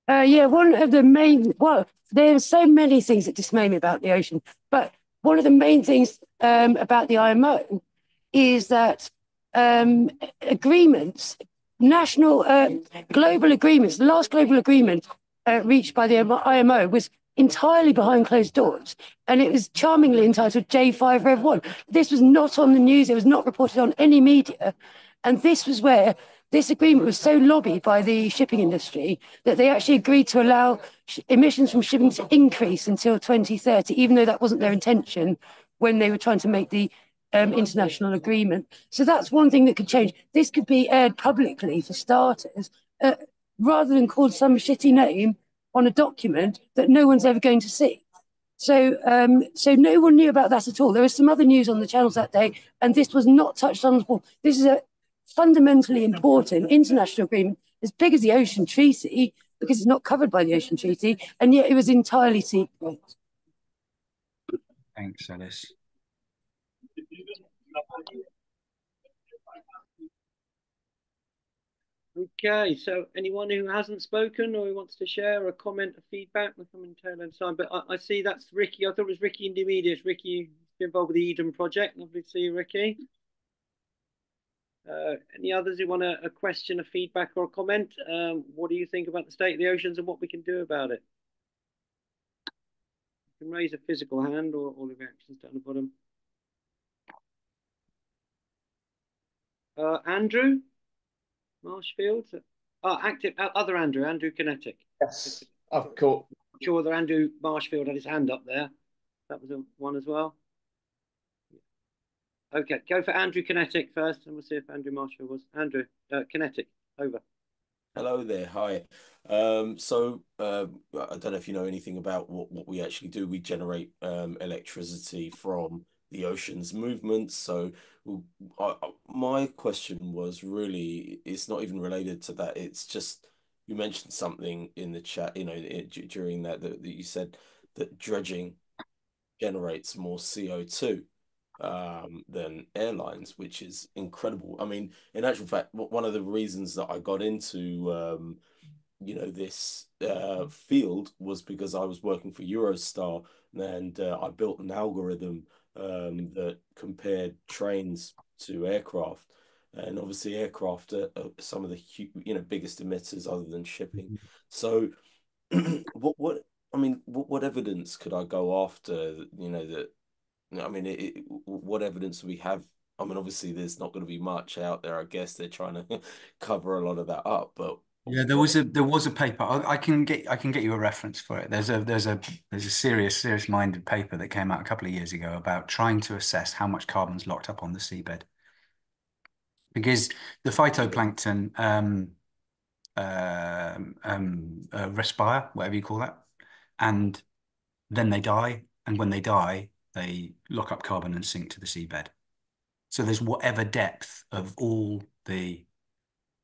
Speaker 5: Yeah, one of the main, well, there are so many things that dismay me about the ocean, but one of the main things about the IMO is that agreements, national, global agreements, the last global agreement reached by the IMO was entirely behind closed doors, and it was charmingly entitled J5 Rev 1. This was not on the news, it was not reported on any media, and this was where this agreement was so lobbied by the shipping industry that they actually agreed to allow emissions from shipping to increase until 2030, even though that wasn't their intention when they were trying to make the international agreement. So that's one thing that could change. This could be aired publicly for starters, rather than called some shitty name on a document that no one's ever going to see. So no one knew about that at all. There was some other news on the channels that day, and this was not touched on. This is a fundamentally important international agreement as big as the Ocean Treaty, because it's not covered by the Ocean Treaty, and yet it was entirely secret.
Speaker 2: Thanks, Alice.
Speaker 1: Okay, so anyone who hasn't spoken or who wants to share a comment or feedback, we're coming tail end time. But I see that's Ricky. I thought it was Ricky Intermediate. Ricky involved with the Eden project. Lovely to see you, Ricky. Any others who want a question, a feedback, or a comment? What do you think about the state of the oceans and what we can do about it? You can raise a physical hand or all the reactions down the bottom. Andrew Marshfield. Active. Other Andrew Kinetic.
Speaker 7: Yes, I've caught.
Speaker 1: I'm sure that Andrew Marshfield had his hand up there. That was one as well. Okay, go for Andrew Kinetic first, and we'll see if Andrew Marshfield was. Andrew Kinetic, over.
Speaker 8: Hello there. Hi. I don't know if you know anything about what we actually do. We generate electricity from the ocean's movements. So my question was really, it's not even related to that. It's just, you mentioned something in the chat, during that you said that dredging generates more CO2 than airlines, which is incredible. I mean, in actual fact, one of the reasons that I got into this field was because I was working for Eurostar, and I built an algorithm that compared trains to aircraft, and obviously aircraft are some of the biggest emitters other than shipping. So what evidence could I go after, that, I mean, what evidence do we have? I mean, obviously there's not going to be much out there. I guess they're trying to cover a lot of that up, but
Speaker 2: yeah, there was a paper. I can get you a reference for it. There's a serious-minded paper that came out a couple of years ago about trying to assess how much carbon's locked up on the seabed, because the phytoplankton respire, whatever you call that, and then they die, and when they die, they lock up carbon and sink to the seabed. So there's whatever depth of all the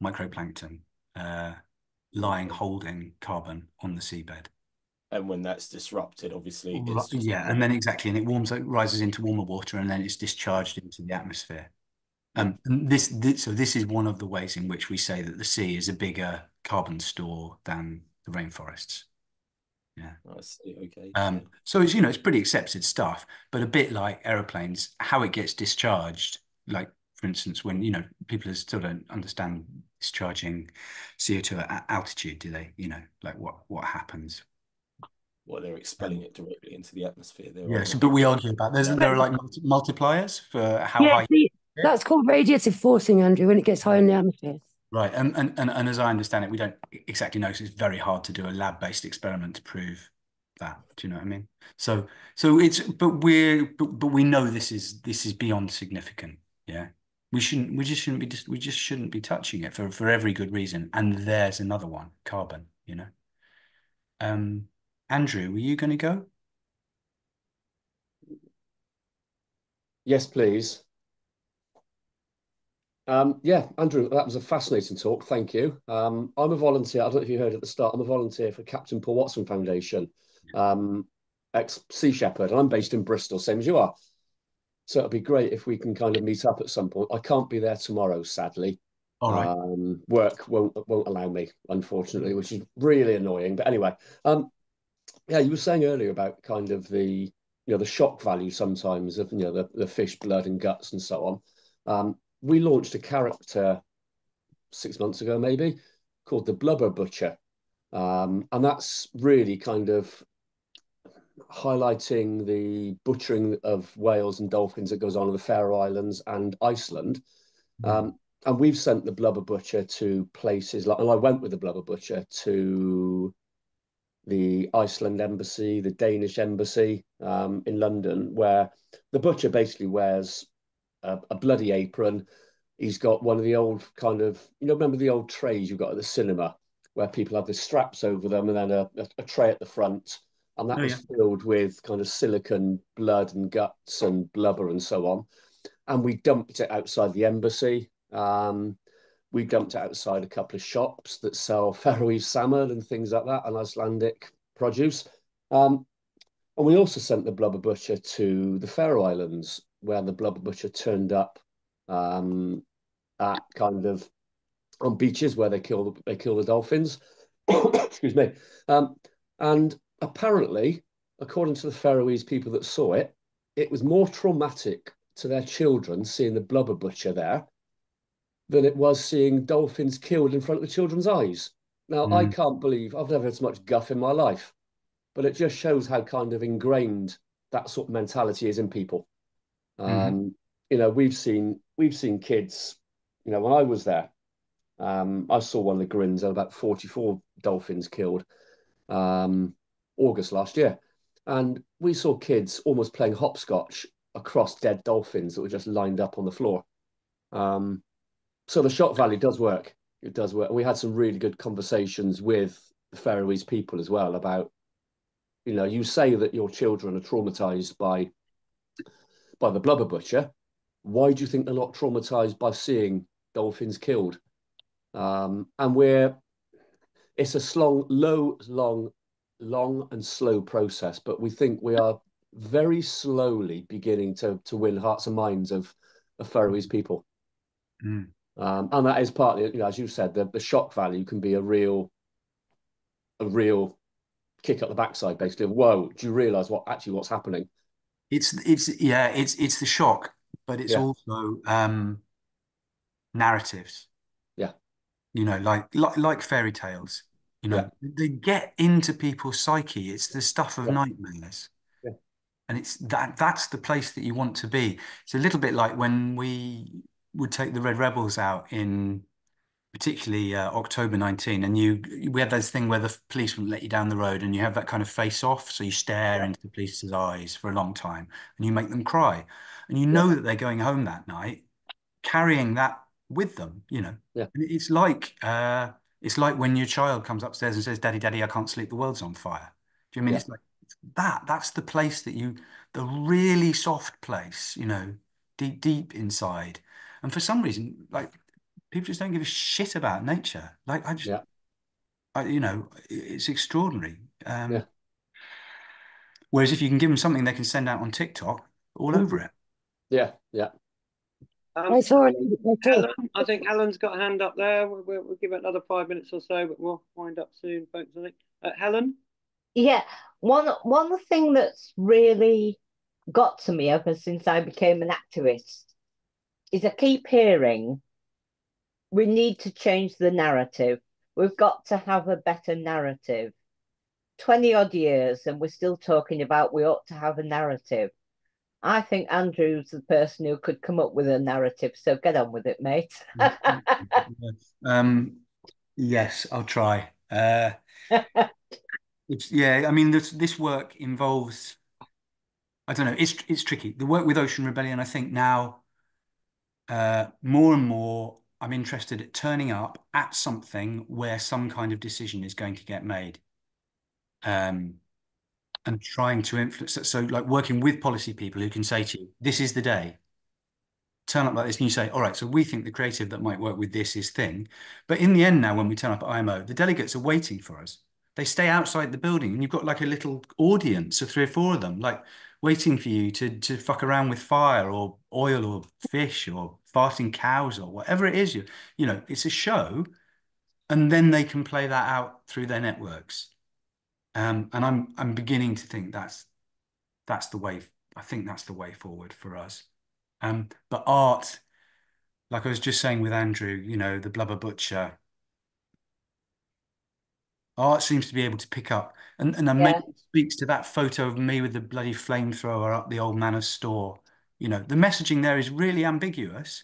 Speaker 2: microplankton lying holding carbon on the seabed.
Speaker 8: And when that's disrupted, obviously,
Speaker 2: it's just and then exactly, and it rises into warmer water, and then it's discharged into the atmosphere. And this is one of the ways in which we say that the sea is a bigger carbon store than the rainforests. Yeah.
Speaker 8: I see. Okay.
Speaker 2: So it's pretty accepted stuff, but a bit like aeroplanes, how it gets discharged, like for instance, when people still don't understand discharging CO2 at altitude, do they? Like what happens?
Speaker 8: Well, they're expelling it directly into the atmosphere.
Speaker 2: But we argue about there are like multipliers for how high.
Speaker 5: That's called radiative forcing, Andrew, when it gets high in the atmosphere.
Speaker 2: Right, and as I understand it, we don't exactly know, because it's very hard to do a lab-based experiment to prove that. Do you know what I mean? So it's but we know this is beyond significant. Yeah. We just shouldn't be touching it for every good reason. And there's another one, carbon, you know. Andrew, were you going to go?
Speaker 9: Yes, please. Yeah, Andrew, that was a fascinating talk. Thank you. I'm a volunteer. I don't know if you heard at the start. I'm a volunteer for Captain Paul Watson Foundation, ex-Sea Shepherd, and I'm based in Bristol, same as you are. So it'd be great if we can kind of meet up at some point. I can't be there tomorrow, sadly.
Speaker 2: All right.
Speaker 9: Work won't allow me, unfortunately, which is really annoying. But anyway, yeah, you were saying earlier about kind of the the shock value sometimes of the fish blood and guts and so on. We launched a character 6 months ago, maybe, called the Blubber Butcher, and that's really kind of highlighting the butchering of whales and dolphins that goes on in the Faroe Islands and Iceland. And we've sent the Blubber Butcher to places like, and I went with the Blubber Butcher to the Iceland embassy, the Danish embassy in London, where the butcher basically wears a bloody apron. He's got one of the old kind of, remember the old trays you've got at the cinema where people have the straps over them and then a tray at the front. And that was filled with kind of silicon blood and guts and blubber and so on. And we dumped it outside the embassy. We dumped it outside a couple of shops that sell Faroese salmon and things like that, and Icelandic produce. And we also sent the Blubber Butcher to the Faroe Islands, where the Blubber Butcher turned up at kind of on beaches where they kill the dolphins. Excuse me. And apparently, according to the Faroese people that saw it, it was more traumatic to their children seeing the Blubber Butcher there than it was seeing dolphins killed in front of the children's eyes. Now, I can't believe, I've never had so much guff in my life, but it just shows how kind of ingrained that sort of mentality is in people. We've seen kids, when I was there, I saw one of the grins and about 44 dolphins killed August last year. And we saw kids almost playing hopscotch across dead dolphins that were just lined up on the floor. So the shock value does work. It does work. We had some really good conversations with the Faroese people as well about, you say that your children are traumatized by the Blubber Butcher. Why do you think they're not traumatized by seeing dolphins killed? And it's a long and slow process, but we think we are very slowly beginning to win hearts and minds of Faroese people. And that is partly, as you said, the shock value can be a real kick up the backside, basically. Of, whoa, do you realise what's happening?
Speaker 2: It's the shock, but it's also narratives.
Speaker 9: Yeah.
Speaker 2: Like fairy tales. They get into people's psyche. It's the stuff of nightmares.
Speaker 9: Yeah.
Speaker 2: And it's that's the place that you want to be. It's a little bit like when we would take the Red Rebels out in particularly October 19, and we had this thing where the police wouldn't let you down the road, and you have that kind of face off, so you stare into the police's eyes for a long time, and you make them cry, and you know that they're going home that night, carrying that with them. And it's like when your child comes upstairs and says, "Daddy, Daddy, I can't sleep. The world's on fire." Do you know what I mean? It's like that's the place the really soft place, deep inside. And for some reason, like, people just don't give a shit about nature. Like, it's extraordinary. Whereas if you can give them something they can send out on TikTok, all over it.
Speaker 9: Yeah.
Speaker 5: I saw it.
Speaker 1: I think Helen's got a hand up there. We'll give it another 5 minutes or so, but we'll wind up soon, folks, I think. Helen?
Speaker 10: Yeah, one thing that's really got to me ever since I became an activist is I keep hearing we need to change the narrative. We've got to have a better narrative. 20 odd years and we're still talking about we ought to have a narrative. I think Andrew's the person who could come up with a narrative, so get on with it, mate.
Speaker 2: Yes, I'll try. I mean, this work involves, I don't know, it's tricky. The work with Ocean Rebellion, I think now, more and more, I'm interested at turning up at something where some kind of decision is going to get made, and trying to influence it. So, like working with policy people who can say to you, "This is the day." Turn up like this, and you say, "All right, so we think the creative that might work with this is thing." But in the end, now when we turn up at IMO, the delegates are waiting for us. They stay outside the building, and you've got like a little audience of 3 or 4 of them, like waiting for you to fuck around with fire or oil or fish or farting cows or whatever it is. It's a show, and then they can play that out through their networks. And I'm beginning to think that's the way. I think that's the way forward for us. But art, like I was just saying with Andrew, the Blubber Butcher, art seems to be able to pick up, and maybe it speaks to that photo of me with the bloody flamethrower up the old manor store. The messaging there is really ambiguous,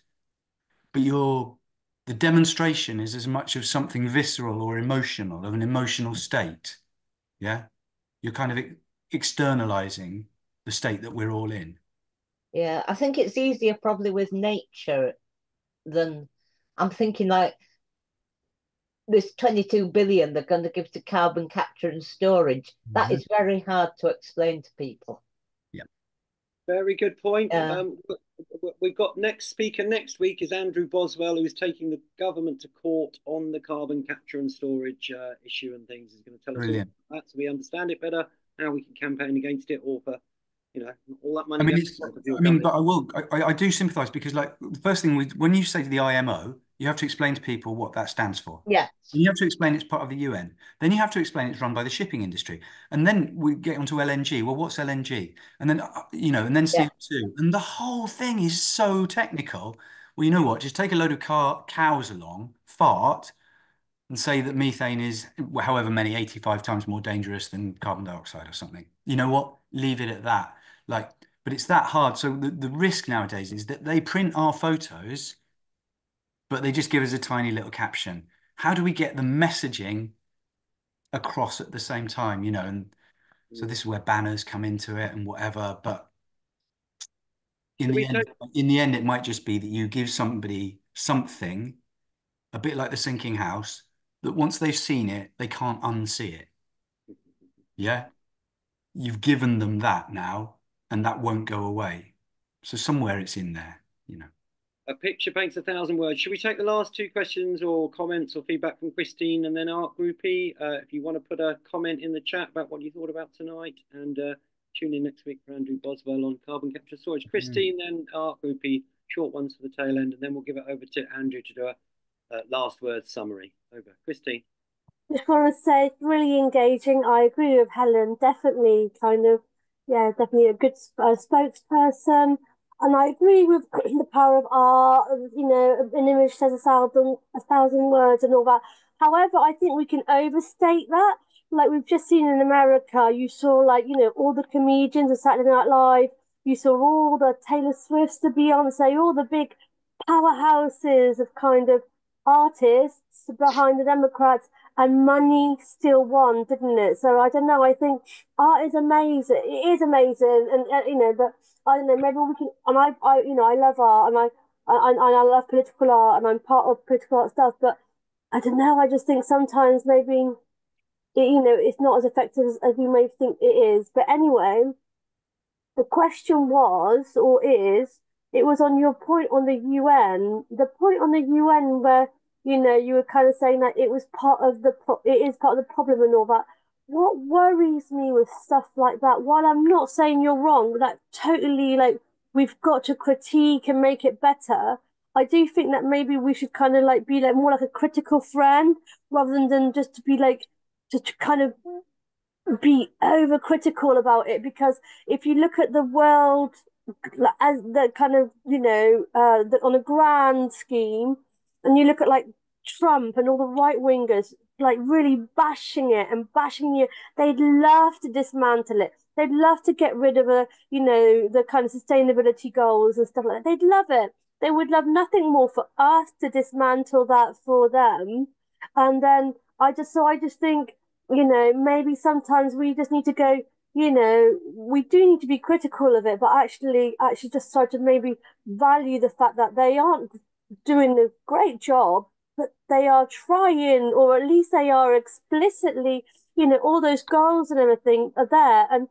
Speaker 2: but the demonstration is as much of something visceral or emotional, of an emotional state. Yeah, you're kind of externalizing the state that we're all in.
Speaker 10: Yeah, I think it's easier probably with nature than I'm thinking like this 22 billion they're going to give to carbon capture and storage. That is very hard to explain to people.
Speaker 2: Yeah.
Speaker 1: Very good point. We've got next speaker next week is Andrew Boswell, who is taking the government to court on the carbon capture and storage issue and things. He's going to tell us all about that so we understand it better, how we can campaign against it, or for all that money.
Speaker 2: But I do sympathise because, like, the first thing when you say to the IMO, you have to explain to people what that stands for.
Speaker 10: Yeah.
Speaker 2: And you have to explain it's part of the UN. Then you have to explain it's run by the shipping industry. And then we get onto LNG. Well, what's LNG? And then, and then CO2. And the whole thing is so technical. Well, you know what? Just take a load of cows along, fart, and say that methane is however many, 85 times more dangerous than carbon dioxide or something. You know what? Leave it at that. But it's that hard. So the risk nowadays is that they print our photos, but they just give us a tiny little caption. How do we get the messaging across at the same time? And so this is where banners come into it and whatever. But in the end, it might just be that you give somebody something, a bit like the sinking house, that once they've seen it, they can't unsee it. Yeah? You've given them that now, and that won't go away. So somewhere it's in there,
Speaker 1: A picture paints 1,000 words. Should we take the last 2 questions or comments or feedback from Christine and then Art Groupie? If you want to put a comment in the chat about what you thought about tonight, and tune in next week for Andrew Boswell on carbon capture storage. Christine, then Art Groupie, short ones for the tail end, and then we'll give it over to Andrew to do a last word summary. Over. Christine.
Speaker 11: I just want to say it's really engaging. I agree with Helen. Definitely definitely a good spokesperson. And I agree with the power of art. An image says 1,000 words and all that. However, I think we can overstate that. Like we've just seen in America, you saw all the comedians of Saturday Night Live. You saw all the Taylor Swifts, the Beyonce, all the big powerhouses of kind of artists behind the Democrats, and money still won, didn't it? So I don't know. I think art is amazing. It is amazing, and but I don't know. Maybe we can. And I love art, and I love political art, and I'm part of political art stuff. But I don't know. I just think sometimes maybe it's not as effective as we may think it is. But anyway, the question was or is. It was on your point on the UN. The point on the UN where you were kind of saying that it is part of the problem and all that. What worries me with stuff like that, while I'm not saying you're wrong, that totally we've got to critique and make it better. I do think that maybe we should kind of be more like a critical friend rather than just to be just to kind of be overcritical about it. Because if you look at the world as the kind of on a grand scheme, and you look at Trump and all the right wingers really bashing it and bashing you, they'd love to dismantle it. They'd love to get rid of the kind of sustainability goals and stuff like that. They'd love it. They would love nothing more for us to dismantle that for them. And then I just think you know, maybe sometimes we just need to go, you know, we do need to be critical of it, but actually just try to maybe value the fact that they aren't doing a great job, but they are trying, or at least they are explicitly, you know, all those goals and everything are there. And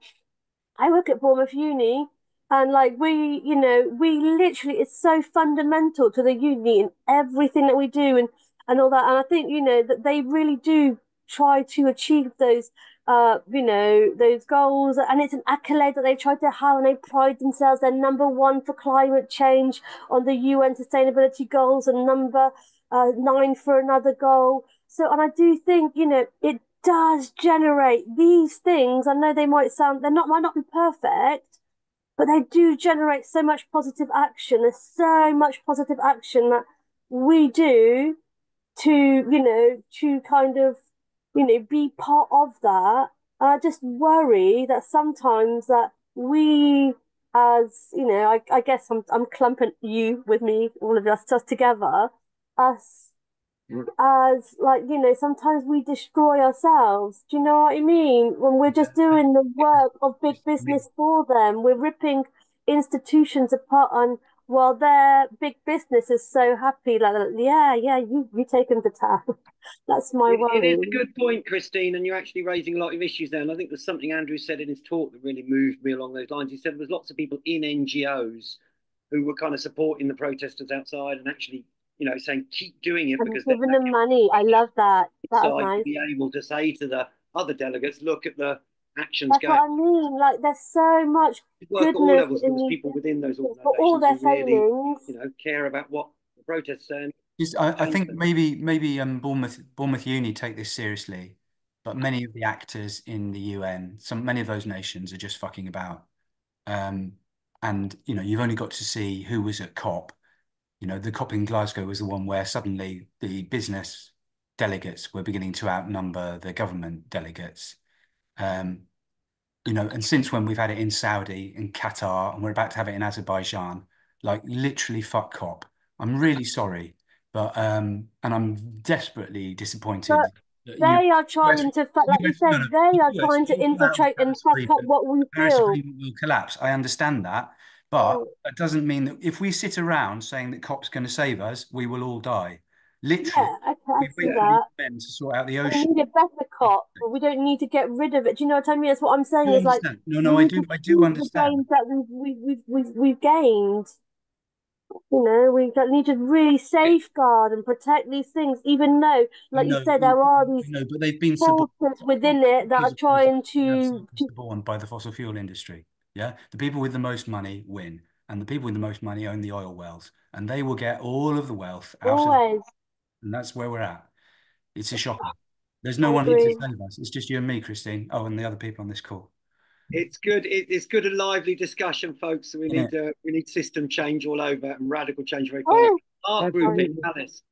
Speaker 11: I work at Bournemouth Uni, and like you know, we literally, it's so fundamental to the uni and everything that we do and all that. And I think, you know, that they really do try to achieve those, you know, those goals. And it's an accolade that they try to have, and they pride themselves. They're number one for climate change on the UN sustainability goals, and number 9 for another goal. So, and I do think, you know, it does generate these things. I know they might might not be perfect, but they do generate so much positive action. There's so much positive action that we do to, you know, to kind of, you know, be part of that. And I just worry that sometimes that we, as, you know, I guess I'm clumping you with me, all of us just together, us as, like, you know, sometimes we destroy ourselves. Do you know what I mean? When we're just doing the work of big business for them, we're ripping institutions apart, and while their big business is so happy, like, yeah, you take them to town. That's my
Speaker 1: It is
Speaker 11: worry.
Speaker 1: a good point, Christine, and you're actually raising a lot of issues there. And I think there's something Andrew said in his talk that really moved me along those lines. He said there was lots of people in NGOs who were kind of supporting the protesters outside and actually, you know, saying keep doing it
Speaker 11: And
Speaker 1: because
Speaker 11: giving them money. I love that. That was
Speaker 1: inside
Speaker 11: nice.
Speaker 1: to be able to say to the other delegates, look at the actions
Speaker 11: That's what I mean. Like, there's so much
Speaker 1: work at all
Speaker 11: goodness
Speaker 1: levels.
Speaker 11: in
Speaker 1: There's
Speaker 11: these
Speaker 1: people within those
Speaker 11: for all
Speaker 1: organisations
Speaker 11: their
Speaker 1: who really,
Speaker 11: failings.
Speaker 1: you know, care about what the protesters are saying.
Speaker 2: I think maybe Bournemouth Uni take this seriously, but many of the actors in the UN, many of those nations are just fucking about. And you know, you've only got to see who was at COP. You know, the COP in Glasgow was the one where suddenly the business delegates were beginning to outnumber the government delegates. You know, and since when we've had it in Saudi, in Qatar, and we're about to have it in Azerbaijan, like literally fuck COP. I'm really sorry, but and I'm desperately disappointed.
Speaker 11: But they are trying to, like you said, they are trying to infiltrate and fuck up what we
Speaker 2: Paris
Speaker 11: feel.
Speaker 2: Agreement will collapse. I understand that, but that doesn't mean that if we sit around saying that COP's going to save us, we will all die. Literally,
Speaker 11: Yeah, okay, I
Speaker 2: we
Speaker 11: see
Speaker 2: wait for
Speaker 11: that.
Speaker 2: these men to sort out the
Speaker 11: We
Speaker 2: ocean.
Speaker 11: need a better COP, but we don't need to get rid of it. Do you know what I mean? That's what I'm saying.
Speaker 2: I
Speaker 11: Is like,
Speaker 2: understand. No,
Speaker 11: we
Speaker 2: no, I
Speaker 11: need
Speaker 2: do.
Speaker 11: to
Speaker 2: I do
Speaker 11: keep the
Speaker 2: understand.
Speaker 11: gains that we've gained. You know, we need to really safeguard and protect these things, even though, like you
Speaker 2: No,
Speaker 11: said, there are these
Speaker 2: no, but they've been
Speaker 11: forces within it that are trying to
Speaker 2: suborned by the fossil fuel industry. Yeah, the people with the most money win, and the people with the most money own the oil wells, and they will get all of the wealth out of it.
Speaker 11: always.
Speaker 2: And that's where we're at. It's a shocker. There's no
Speaker 11: I
Speaker 2: one here to
Speaker 11: agree.
Speaker 2: save us. It's just you and me, Christine. Oh, and the other people on this call.
Speaker 1: It's good. It's good and lively discussion, folks. So we need system change all over and radical change very fast. Art grouping, Alice.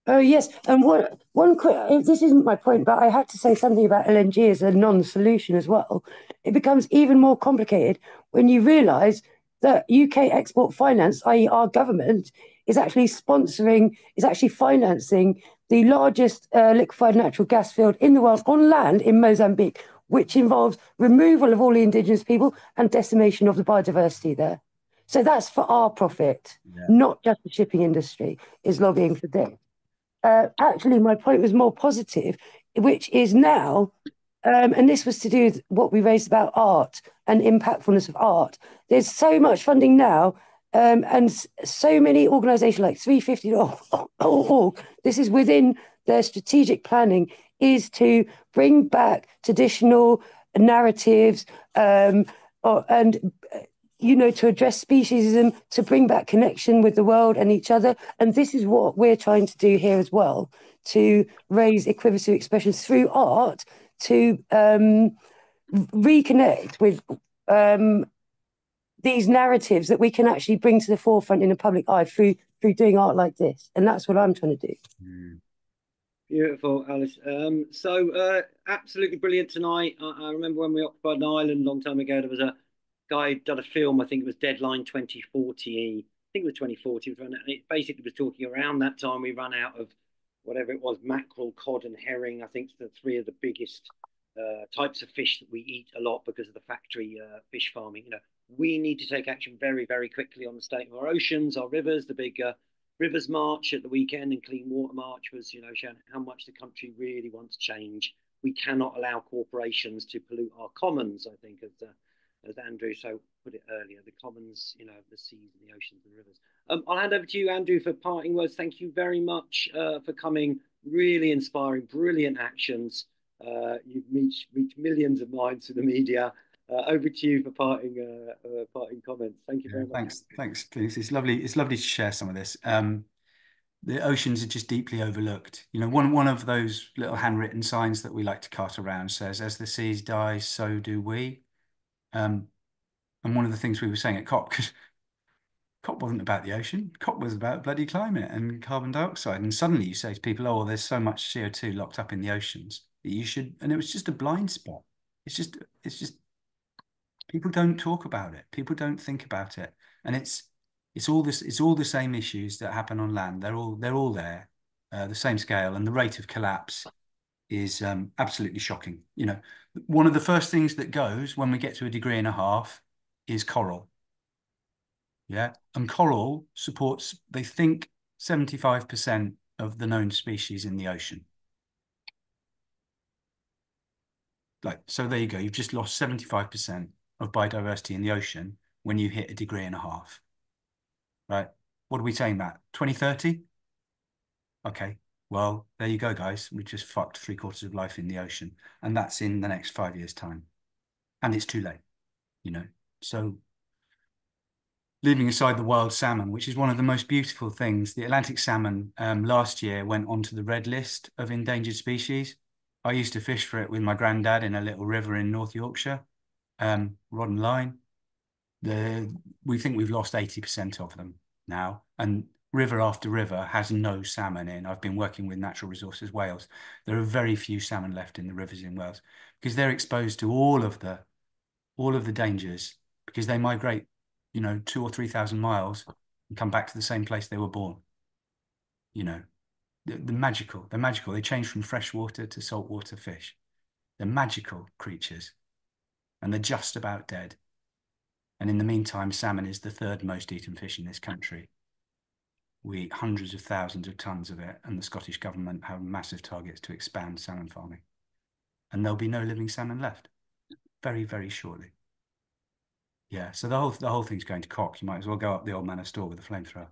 Speaker 5: Oh yes, and one quick. This isn't my point, but I had to say something about LNG as a non-solution as well. It becomes even more complicated when you realise that UK Export Finance, i.e., our government, is actually financing the largest liquefied natural gas field in the world on land in Mozambique, which involves removal of all the indigenous people and decimation of the biodiversity there. So that's for our profit, not just the shipping industry is lobbying for this. Actually, my point was more positive, which is now, and this was to do with what we raised about art and impactfulness of art. There's so much funding now, and so many organisations like 350.org, this is within their strategic planning, is to bring back traditional narratives and you know, to address speciesism, to bring back connection with the world and each other. And this is what we're trying to do here as well, to raise equivocal expressions through art, to reconnect with these narratives that we can actually bring to the forefront in the public eye through doing art like this. And that's what I'm trying to do.
Speaker 1: Beautiful, Alice. So absolutely brilliant tonight. I remember when we occupied an island a long time ago, there was a guy done a film, I think it was Deadline 2040. I think it was 2040. It basically was talking around that time we ran out of whatever it was, mackerel, cod and herring. I think the three of the biggest types of fish that we eat a lot because of the factory fish farming. We need to take action very, very quickly on the state of our oceans, our rivers. The big Rivers March at the weekend and Clean Water March was, showing how much the country really wants change. We cannot allow corporations to pollute our commons, I think, as Andrew so put it earlier, the commons, the seas and the oceans and the rivers. I'll hand over to you, Andrew, for parting words. Thank you very much for coming. Really inspiring, brilliant actions. You've reached millions of minds through the media. Over to you for parting comments. Thank you very much.
Speaker 2: Thanks. It's lovely to share some of this. The oceans are just deeply overlooked. One of those little handwritten signs that we like to cart around says, "As the seas die, so do we." And one of the things we were saying at COP, because COP wasn't about the ocean, COP was about bloody climate and carbon dioxide. And suddenly you say to people, "Oh, well, there's so much CO2 locked up in the oceans that you should," and it was just a blind spot. It's just people don't talk about it. People don't think about it. And it's all the same issues that happen on land. They're all there, the same scale, and the rate of collapse is absolutely shocking. One of the first things that goes when we get to 1.5 degrees is coral. Yeah, and coral supports, they think, 75% of the known species in the ocean. So there you go. You've just lost 75% of biodiversity in the ocean when you hit 1.5 degrees. Right? What are we saying that? 2030? Okay. Well, there you go, guys. We just fucked 3/4 of life in the ocean, and that's in the next 5 years' time. And it's too late, So leaving aside the wild salmon, which is one of the most beautiful things, the Atlantic salmon last year went onto the red list of endangered species. I used to fish for it with my granddad in a little river in North Yorkshire, rod and line. We think we've lost 80% of them now, and river after river has no salmon in. I've been working with Natural Resources Wales. There are very few salmon left in the rivers in Wales because they're exposed to all of the dangers, because they migrate 2,000 or 3,000 miles and come back to the same place they were born. They're magical. They change from freshwater to saltwater fish. They're magical creatures, and they're just about dead. And in the meantime, salmon is the 3rd most eaten fish in this country. We eat hundreds of thousands of tons of it, and the Scottish government have massive targets to expand salmon farming. And there'll be no living salmon left very, very shortly. Yeah, so the whole thing's going to cock. You might as well go up the Old Manor store with a flamethrower.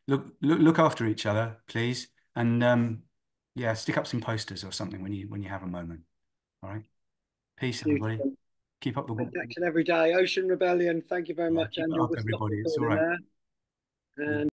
Speaker 2: Look after each other, please, and yeah, stick up some posters or something when you have a moment. All right, peace, everybody. Keep up the work.
Speaker 1: Action every day. Ocean Rebellion. Thank you very much, Andrew.
Speaker 2: Keep it up, everybody. It's all right.
Speaker 1: And